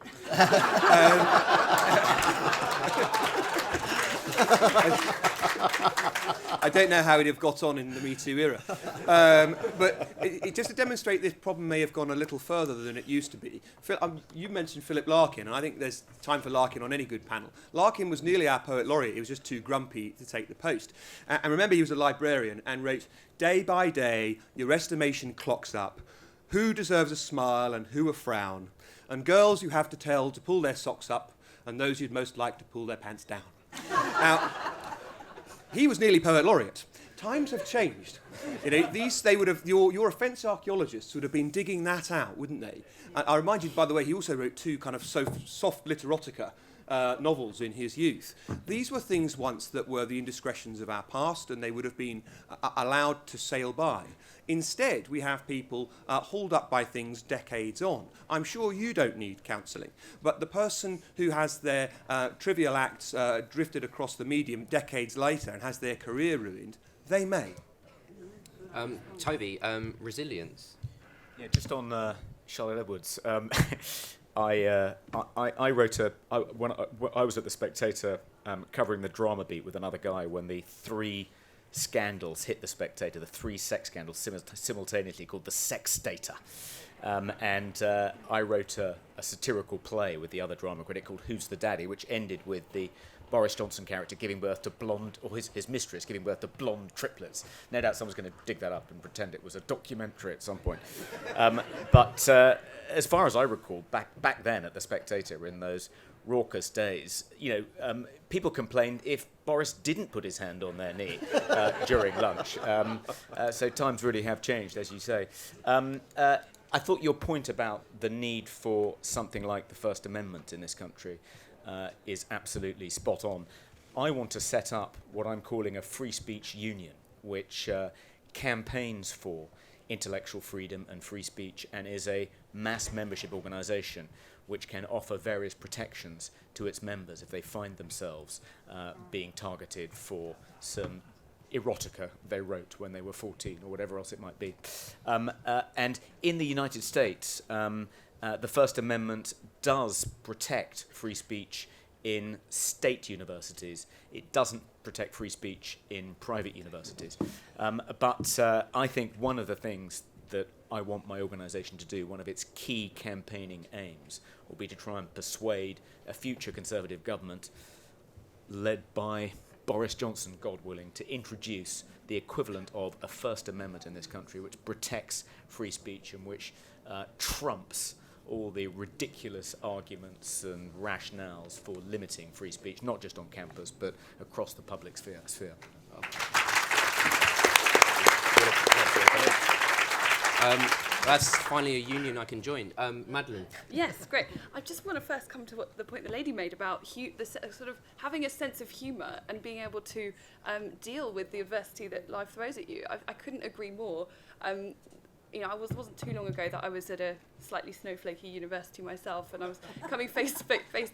I don't know how he'd have got on in the Me Too era. But just to demonstrate this problem may have gone a little further than it used to be. You mentioned Philip Larkin, and I think there's time for Larkin on any good panel. Larkin was nearly our poet laureate. He was just too grumpy to take the post. And remember, he was a librarian and wrote, "Day by day, your estimation clocks up. Who deserves a smile and who a frown? And girls you have to tell to pull their socks up, and those you'd most like to pull their pants down." Now, he was nearly poet laureate. Times have changed. Your offence archaeologists would have been digging that out, wouldn't they? I remind you, by the way, he also wrote 2 kind of soft literotica novels in his youth. These were things once that were the indiscretions of our past, and they would have been allowed to sail by. Instead, we have people hauled up by things decades on. I'm sure you don't need counselling, but the person who has their trivial acts drifted across the medium decades later and has their career ruined, they may. Toby, resilience. Yeah, just on Charlotte Edwards. I wrote when I was at the Spectator covering the drama beat with another guy when the 3 scandals hit the Spectator, the 3 sex scandals simultaneously, called the Sextator. And I wrote a satirical play with the other drama critic called Who's the Daddy, which ended with the Boris Johnson character giving birth to blonde, or his mistress giving birth to blonde triplets. No doubt someone's going to dig that up and pretend it was a documentary at some point. But as far as I recall, back then at the Spectator in those raucous days, people complained if Boris didn't put his hand on their knee during lunch. So times really have changed, as you say. I thought your point about the need for something like the First Amendment in this country is absolutely spot on. I want to set up what I'm calling a free speech union, which campaigns for intellectual freedom and free speech and is a mass membership organisation which can offer various protections to its members if they find themselves being targeted for some erotica they wrote when they were 14 or whatever else it might be. And in the United States, the First Amendment does protect free speech in state universities. It doesn't protect free speech in private universities. But I think one of the things that I want my organisation to do, one of its key campaigning aims, will be to try and persuade a future Conservative government led by Boris Johnson, God willing, to introduce the equivalent of a First Amendment in this country which protects free speech and which trumps all the ridiculous arguments and rationales for limiting free speech, not just on campus, but across the public sphere. That's finally a union I can join. Madeline. Yes, great. I just want to first come to the point the lady made about sort of having a sense of humour and being able to deal with the adversity that life throws at you. I couldn't agree more. you know, wasn't too long ago that I was at a slightly snowflakey university myself, and I was coming face to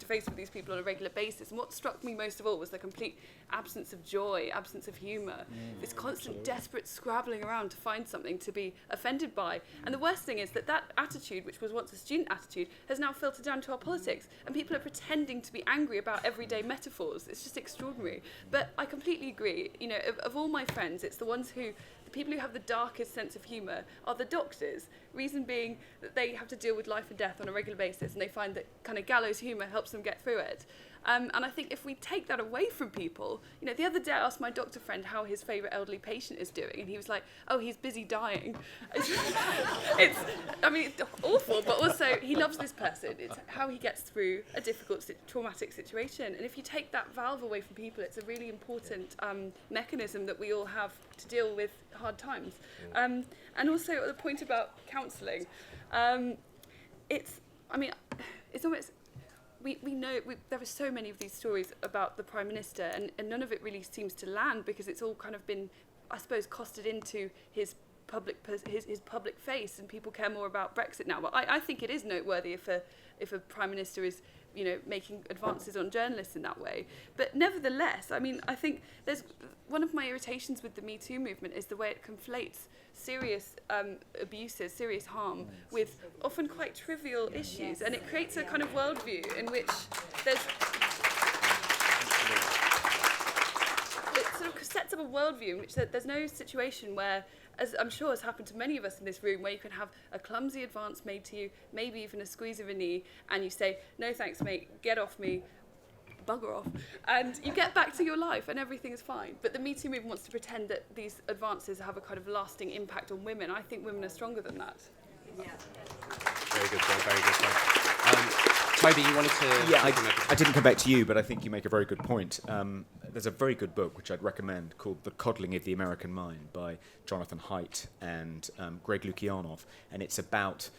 face with these people on a regular basis. And what struck me most of all was the complete absence of joy, absence of humour, this constant desperate scrabbling around to find something to be offended by. And the worst thing is that attitude, which was once a student attitude, has now filtered down to our politics, and people are pretending to be angry about everyday metaphors. It's just extraordinary. But I completely agree. You know, of all my friends, it's the people who have the darkest sense of humour are the doctors. Reason being that they have to deal with life and death on a regular basis, and they find that kind of gallows humour helps them get through it. And I think if we take that away from people, you know, the other day I asked my doctor friend how his favourite elderly patient is doing, and he was like, "Oh, he's busy dying." It's awful, but also he loves this person. It's how he gets through a difficult, traumatic situation. And if you take that valve away from people, it's a really important mechanism that we all have to deal with hard times. And also the point about counselling, it's almost. We know there are so many of these stories about the Prime Minister, and none of it really seems to land because it's all kind of been, I suppose, costed into his public face, and people care more about Brexit now. But I think it is noteworthy if a Prime Minister is, you know, making advances on journalists in that way. But nevertheless, I mean, I think there's one of my irritations with the Me Too movement is the way it conflates serious abuses, serious harm, with often quite trivial issues, and it creates a kind of worldview in which it sort of sets up a worldview in which there's no situation where, as I'm sure has happened to many of us in this room, where you can have a clumsy advance made to you, maybe even a squeeze of a knee, and you say, "No thanks mate, get off me, bugger off," and you get back to your life and everything is fine. But the Me Too movement wants to pretend that these advances have a kind of lasting impact on women. I think women are stronger than that. Very good point, very good point. Toby, you wanted to... Yeah, I didn't come back to you, but I think you make a very good point. There's a very good book which I'd recommend called The Coddling of the American Mind by Jonathan Haidt and Greg Lukianoff, and it's about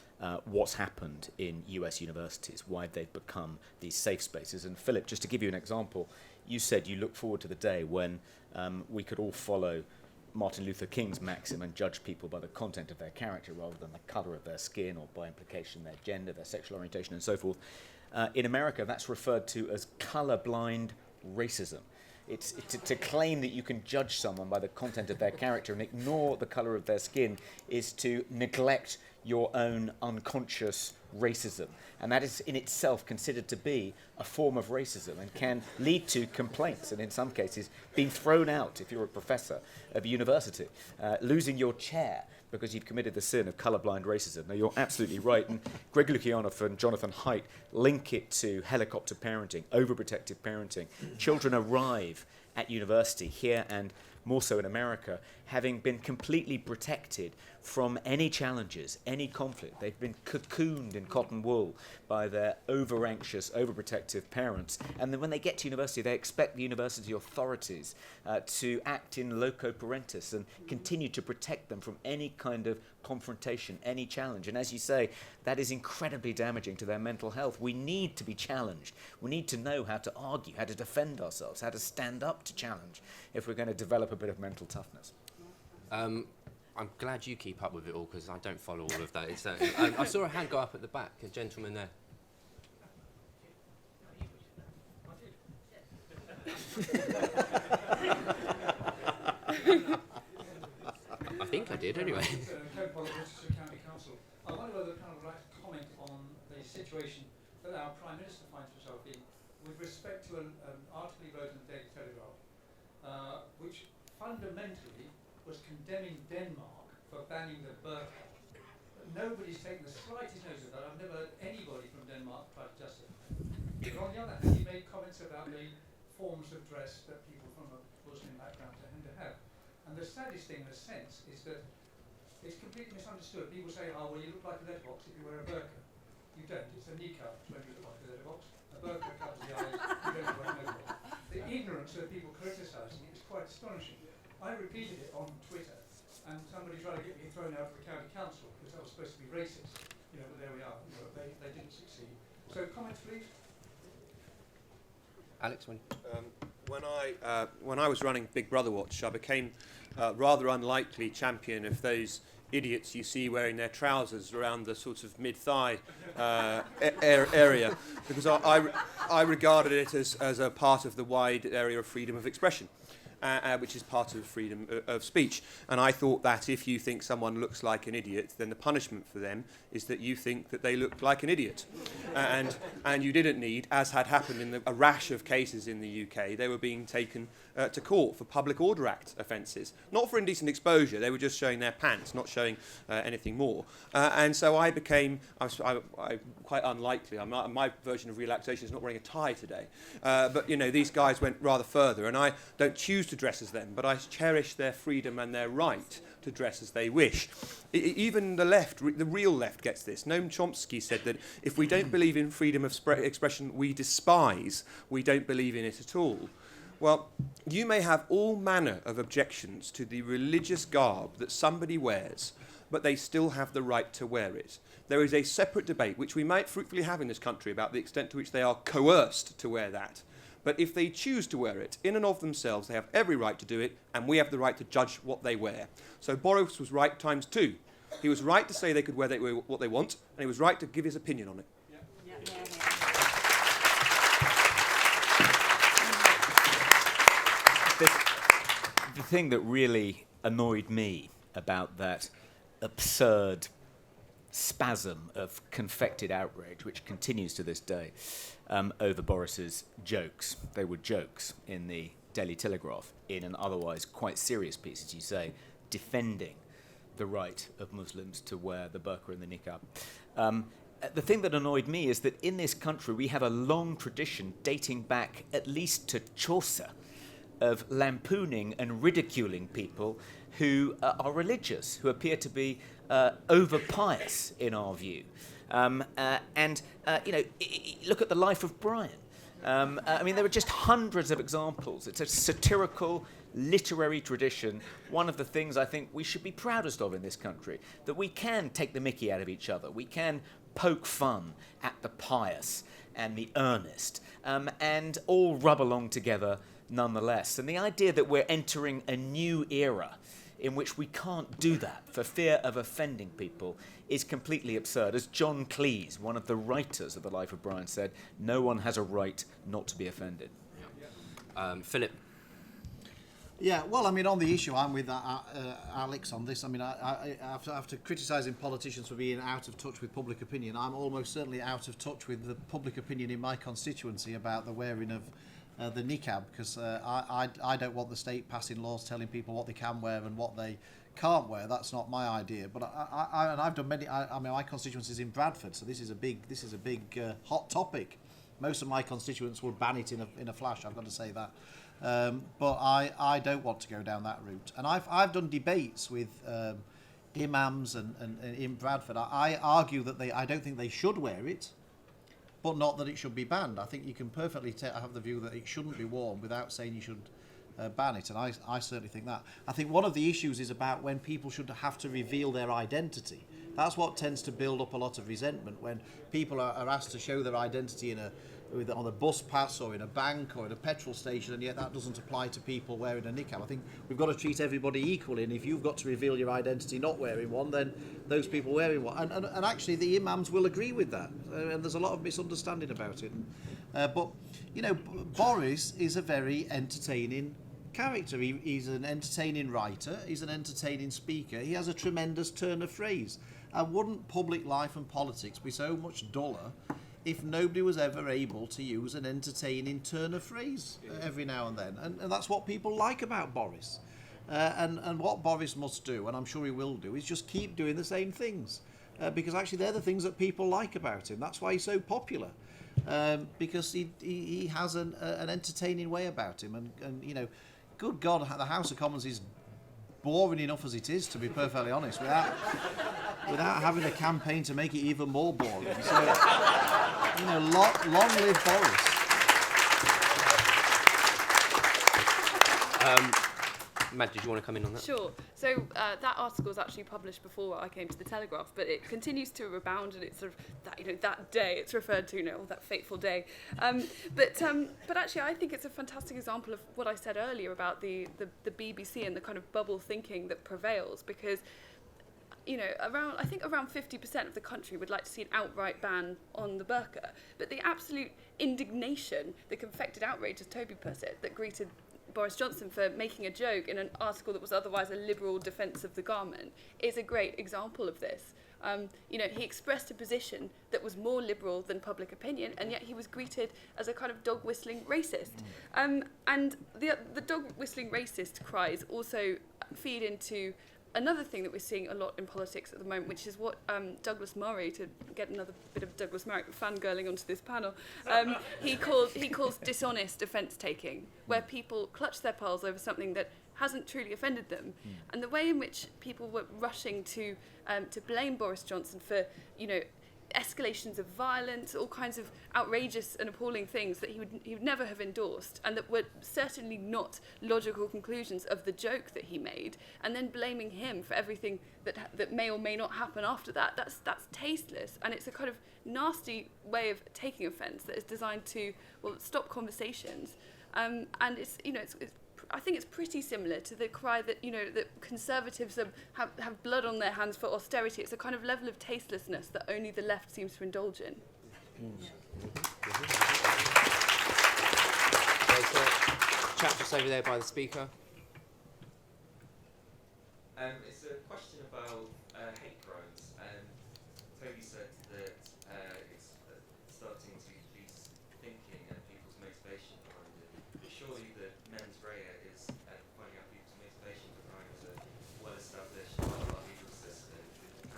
what's happened in US universities, why they've become these safe spaces. And Philip, just to give you an example, you said you look forward to the day when we could all follow Martin Luther King's maxim and judge people by the content of their character rather than the colour of their skin, or by implication their gender, their sexual orientation and so forth. In America, that's referred to as colour-blind racism. It's to claim that you can judge someone by the content of their character and ignore the colour of their skin is to neglect your own unconscious racism. And that is in itself considered to be a form of racism and can lead to complaints, and in some cases being thrown out, if you're a professor of university, losing your chair because you've committed the sin of colourblind racism. Now, you're absolutely right, and Greg Lukianoff and Jonathan Haidt link it to helicopter parenting, overprotective parenting. Children arrive at university here and more so in America, having been completely protected from any challenges, any conflict. They've been cocooned in cotton wool by their over-anxious, overprotective parents. And then when they get to university, they expect the university authorities to act in loco parentis and continue to protect them from any kind of confrontation, any challenge. And as you say, that is incredibly damaging to their mental health. We need to be challenged. We need to know how to argue, how to defend ourselves, how to stand up to challenge if we're going to develop a bit of mental toughness. I'm glad you keep up with it all, because I don't follow all of that. It's, I saw a hand go up at the back, a gentleman there. I think I did anyway. County Council. I wonder whether kind of like to comment on the situation that our Prime Minister finds himself in with respect to an article he wrote in the Daily Telegraph, which fundamentally was condemning Denmark for banning the burqa. Nobody's taken the slightest notice of that. I've never heard anybody from Denmark try to justify it. But on the other hand, he made comments about the forms of dress that people from a Muslim background tend to have. And the saddest thing, in a sense, is that it's completely misunderstood. People say, "Oh, well, you look like a letterbox if you wear a burqa." You don't. It's a niqab when you look like a letterbox. A burqa covers the eyes. You don't wear a letterbox. The ignorance of people criticising it is quite astonishing. I repeated it on Twitter, and somebody tried to get me thrown out of the county council because that was supposed to be racist. You know, but there we are. You know, they didn't succeed. So, comments, please. Alex, when I was running Big Brother Watch, I became rather unlikely champion of those idiots you see wearing their trousers around the sort of mid-thigh area, because I regarded it as a part of the wide area of freedom of expression, which is part of freedom of speech. And I thought that if you think someone looks like an idiot, then the punishment for them is that you think that they look like an idiot. And you didn't need, as had happened in a rash of cases in the UK, they were being taken to court for Public Order Act offences. Not for indecent exposure, they were just showing their pants, not showing anything more. And so I quite unlikely, my version of relaxation is not wearing a tie today. But, these guys went rather further, and I don't choose to dress as them, but I cherish their freedom and their right to dress as they wish. Even the left, the real left, gets this. Noam Chomsky said that if we don't believe in freedom of expression we despise, we don't believe in it at all. Well, you may have all manner of objections to the religious garb that somebody wears, but they still have the right to wear it. There is a separate debate, which we might fruitfully have in this country, about the extent to which they are coerced to wear that. But if they choose to wear it, in and of themselves, they have every right to do it, and we have the right to judge what they wear. So Boris was right times two. He was right to say they could wear what they want, and he was right to give his opinion on it. The thing that really annoyed me about that absurd spasm of confected outrage, which continues to this day, over Boris's jokes. They were jokes in the Daily Telegraph, in an otherwise quite serious piece, as you say, defending the right of Muslims to wear the burqa and the niqab. The thing that annoyed me is that in this country we have a long tradition dating back at least to Chaucer of lampooning and ridiculing people who are religious, who appear to be over-pious in our view. Look at the life of Brian. There are just hundreds of examples. It's a satirical, literary tradition. One of the things I think we should be proudest of in this country, that we can take the mickey out of each other. We can poke fun at the pious and the earnest, and all rub along together nonetheless. And the idea that we're entering a new era in which we can't do that for fear of offending people is completely absurd. As John Cleese, one of the writers of The Life of Brian, said, no one has a right not to be offended. Philip. Yeah, well, on the issue, I'm with Alex on this. After criticising politicians for being out of touch with public opinion, I'm almost certainly out of touch with the public opinion in my constituency about the wearing of the niqab, because I don't want the state passing laws telling people what they can wear and what they can't wear. That's not my idea. But I've done many. My constituency is in Bradford, so this is a big hot topic. Most of my constituents would ban it in a flash. I've got to say that. But I don't want to go down that route. And I've done debates with imams and in Bradford. I argue that I don't think they should wear it, but not that it should be banned. I think you can perfectly have the view that it shouldn't be worn without saying you should ban it, and I certainly think that. I think one of the issues is about when people should have to reveal their identity. That's what tends to build up a lot of resentment, when people are asked to show their identity on a bus pass or in a bank or in a petrol station, and yet that doesn't apply to people wearing a niqab. I think we've got to treat everybody equally, and if you've got to reveal your identity not wearing one, then those people wearing one. And actually the imams will agree with that, and there's a lot of misunderstanding about it. But Boris is a very entertaining character. He's an entertaining writer, he's an entertaining speaker, he has a tremendous turn of phrase. And wouldn't public life and politics be so much duller if nobody was ever able to use an entertaining turn of phrase every now and then? And that's what people like about Boris. And what Boris must do, and I'm sure he will do, is just keep doing the same things. Because actually they're the things that people like about him. That's why he's so popular. Because he has an entertaining way about him. And good God, the House of Commons is boring enough as it is, to be perfectly honest, without having a campaign to make it even more boring. So, long live Boris. Mad, did you want to come in on that? Sure. So that article was actually published before I came to the Telegraph, but it continues to rebound, and it's sort of that day it's referred to, that fateful day. But actually, I think it's a fantastic example of what I said earlier about the BBC and the kind of bubble thinking that prevails, because I think around 50% of the country would like to see an outright ban on the burqa. But the absolute indignation, the confected outrage, as Toby put it, that greeted Boris Johnson for making a joke in an article that was otherwise a liberal defence of the garment is a great example of this. He expressed a position that was more liberal than public opinion, and yet he was greeted as a kind of dog-whistling racist. And the dog-whistling racist cries also feed into another thing that we're seeing a lot in politics at the moment, which is what Douglas Murray, to get another bit of Douglas Murray fangirling onto this panel, he calls dishonest offence-taking, where people clutch their pearls over something that hasn't truly offended them. And the way in which people were rushing to blame Boris Johnson for, escalations of violence, all kinds of outrageous and appalling things that he would never have endorsed, and that were certainly not logical conclusions of the joke that he made, and then blaming him for everything that may or may not happen after that. That's tasteless, and it's a kind of nasty way of taking offence that is designed to stop conversations. And it's I think it's pretty similar to the cry that that conservatives have blood on their hands for austerity. It's a kind of level of tastelessness that only the left seems to indulge in. There's a chap just over there by the speaker. It's a question about hate crimes. Toby said that it's starting to increase thinking and people's motivation behind it. But surely the mens rea is finding out people's motivation for crime is a well-established part of our legal system.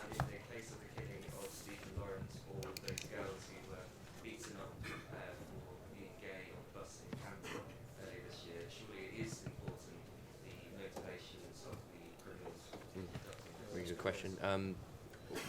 And in the case of the killing of Stephen Lawrence or those girls who were beaten up for being gay on the bus in Camden earlier this year, surely it is important the motivations of the criminals. Really good question.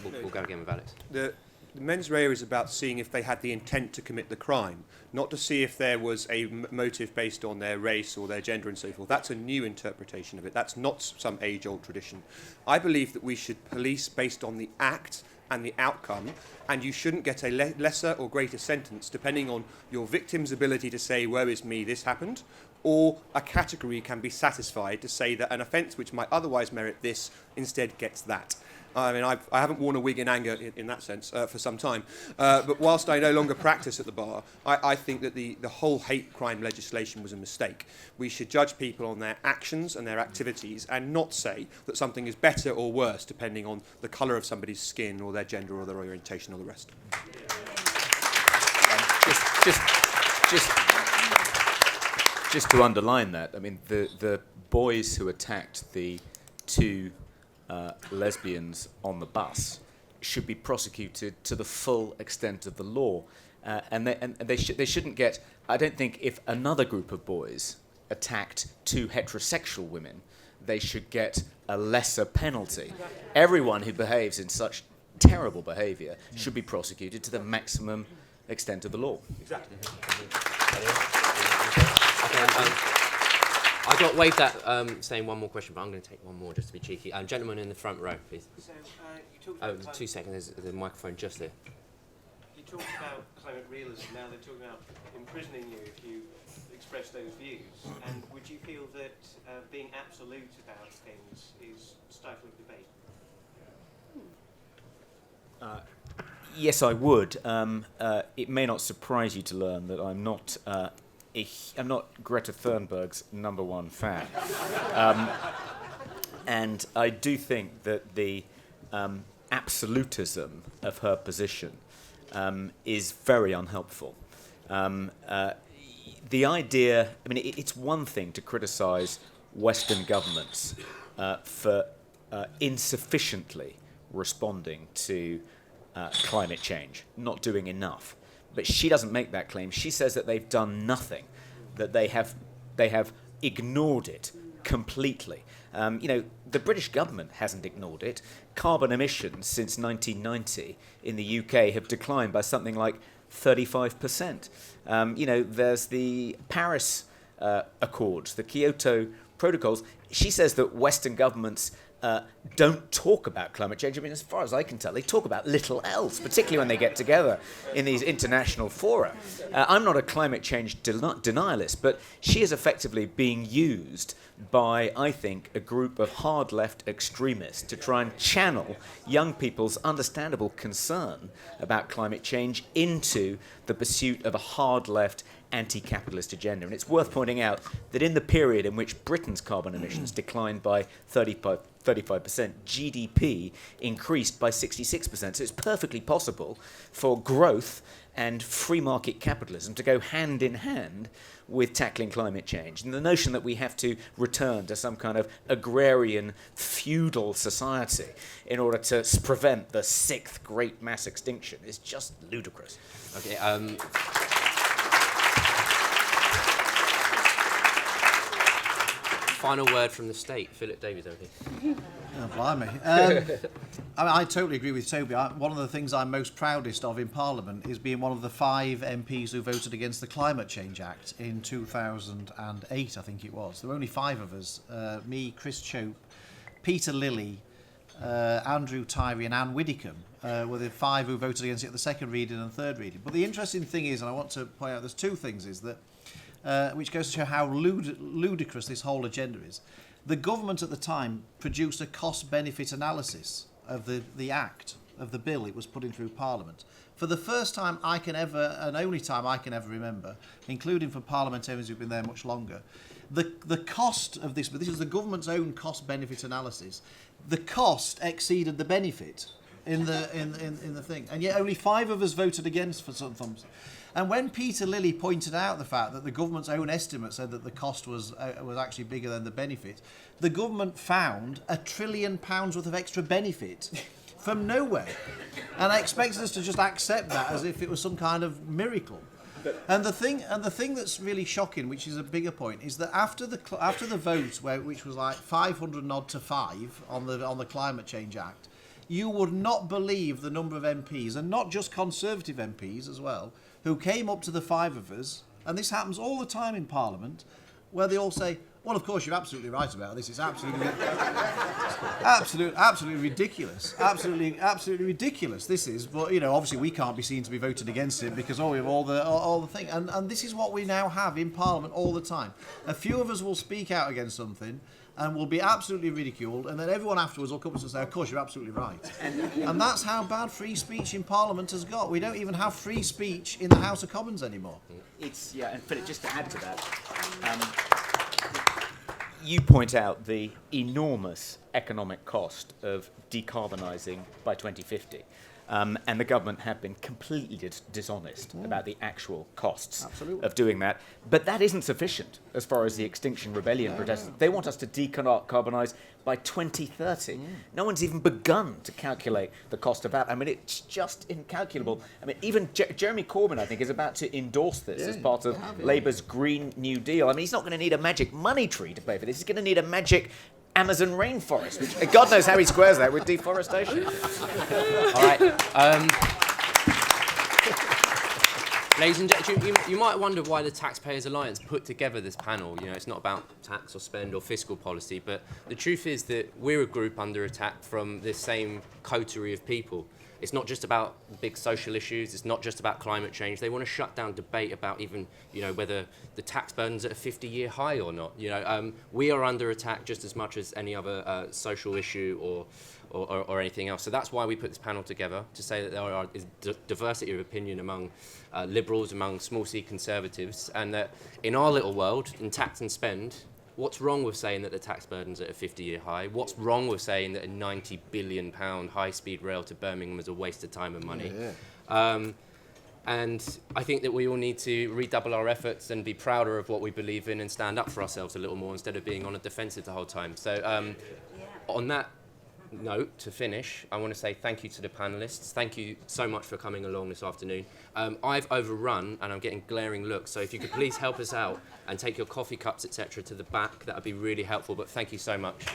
We'll go again with Alex. The mens rea is about seeing if they had the intent to commit the crime, not to see if there was a motive based on their race or their gender and so forth. That's a new interpretation of it. That's not some age-old tradition. I believe that we should police based on the act and the outcome, and you shouldn't get a lesser or greater sentence depending on your victim's ability to say, woe is me, this happened, or a category can be satisfied to say that an offence which might otherwise merit this instead gets that. I mean, I haven't worn a wig in anger in that sense for some time, but whilst I no longer practice at the bar, I think that the whole hate crime legislation was a mistake. We should judge people on their actions and their activities and not say that something is better or worse depending on the colour of somebody's skin or their gender or their orientation or the rest. Just to underline that, I mean, the boys who attacked the two lesbians on the bus should be prosecuted to the full extent of the law, and they shouldn't get. I don't think if another group of boys attacked two heterosexual women, they should get a lesser penalty. Everyone who behaves in such terrible behaviour should be prosecuted to the maximum extent of the law. Exactly. I got waved at saying one more question, but I'm going to take one more just to be cheeky. Gentleman in the front row, please. So, you talked about 2 seconds, there's a microphone just there. You talked about climate realism, now they're talking about imprisoning you if you express those views. And would you feel that being absolute about things is stifling debate? Yes, I would. It may not surprise you to learn that I'm not Greta Thunberg's #1 fan. And I do think that the absolutism of her position is very unhelpful. The idea, I mean, it's one thing to criticise Western governments for insufficiently responding to climate change, not doing enough. But she doesn't make that claim. She says that they've done nothing, that they have ignored it completely. The British government hasn't ignored it. Carbon emissions since 1990 in the UK have declined by something like 35%. There's the Paris Accords, the Kyoto Protocols. She says that Western governments don't talk about climate change. I mean, as far as I can tell, they talk about little else, particularly when they get together in these international fora. I'm not a climate change denialist, but she is effectively being used by, I think, a group of hard left extremists to try and channel young people's understandable concern about climate change into the pursuit of a hard left anti-capitalist agenda. And it's worth pointing out that in the period in which Britain's carbon emissions declined by 35%, GDP increased by 66%. So it's perfectly possible for growth and free market capitalism to go hand in hand with tackling climate change. And the notion that we have to return to some kind of agrarian feudal society in order to prevent the sixth great mass extinction is just ludicrous. Okay. Final word from the state, Philip Davies MP. Oh, blimey. I totally agree with Toby. One of the things I'm most proudest of in Parliament is being one of the 5 MPs who voted against the Climate Change Act in 2008, I think it was. There were only 5 of us, me, Chris Chope, Peter Lilly, Andrew Tyree and Anne Widdicombe were the 5 who voted against it at the second reading and third reading. But the interesting thing is, and I want to point out there's 2 things, is that which goes to show how ludicrous this whole agenda is. The government at the time produced a cost-benefit analysis of the Act, of the bill it was putting through Parliament. For the first time I can ever, and only time I can ever remember, including for parliamentarians who've been there much longer, the cost of this, but this is the government's own cost-benefit analysis, the cost exceeded the benefit in the thing. And yet only 5 of us voted against for some thumbs. And when Peter Lilly pointed out the fact that the government's own estimate said that the cost was actually bigger than the benefit, the government found £1 trillion worth of extra benefit from nowhere, and expected us to just accept that as if it was some kind of miracle. And the thing that's really shocking, which is a bigger point, is that after the vote, which was like 500 odd to 5 on the Climate Change Act, you would not believe the number of MPs, and not just Conservative MPs as well, who came up to the 5 of us, and this happens all the time in Parliament, where they all say, well, of course, you're absolutely right about this. It's absolutely ridiculous. Absolutely ridiculous, this is. But, obviously we can't be seen to be voted against it because we have all the thing. And this is what we now have in Parliament all the time. A few of us will speak out against something, and will be absolutely ridiculed, and then everyone afterwards will come and say, of course, you're absolutely right. And that's how bad free speech in Parliament has got. We don't even have free speech in the House of Commons anymore. And Philip, just to add to that, you point out the enormous economic cost of decarbonising by 2050. And the government have been completely dishonest about the actual costs of doing that. But that isn't sufficient as far as the Extinction Rebellion protesters. They want us to decarbonise by 2030. No one's even begun to calculate the cost of that. I mean, it's just incalculable. I mean, even Jeremy Corbyn, I think, is about to endorse this as part of Labour's Green New Deal. I mean, he's not going to need a magic money tree to pay for this. He's going to need a magic Amazon rainforest, which God knows how he squares that with deforestation. All right. Ladies and gentlemen, you might wonder why the Taxpayers Alliance put together this panel. It's not about tax or spend or fiscal policy, but the truth is that we're a group under attack from this same coterie of people. It's not just about big social issues. It's not just about climate change. They want to shut down debate about even, whether the tax burden's at a 50-year high or not. We are under attack just as much as any other social issue or anything else. So that's why we put this panel together, to say that there is diversity of opinion among liberals, among small C conservatives, and that in our little world, in tax and spend, what's wrong with saying that the tax burden's at a 50-year high? What's wrong with saying that a £90 billion high-speed rail to Birmingham is a waste of time and money? And I think that we all need to redouble our efforts and be prouder of what we believe in and stand up for ourselves a little more instead of being on a defensive the whole time. So on that note, to finish, I want to say thank you to the panellists. Thank you so much for coming along this afternoon. I've overrun and I'm getting glaring looks, so if you could please help us out and take your coffee cups, etc., to the back, that would be really helpful. But thank you so much.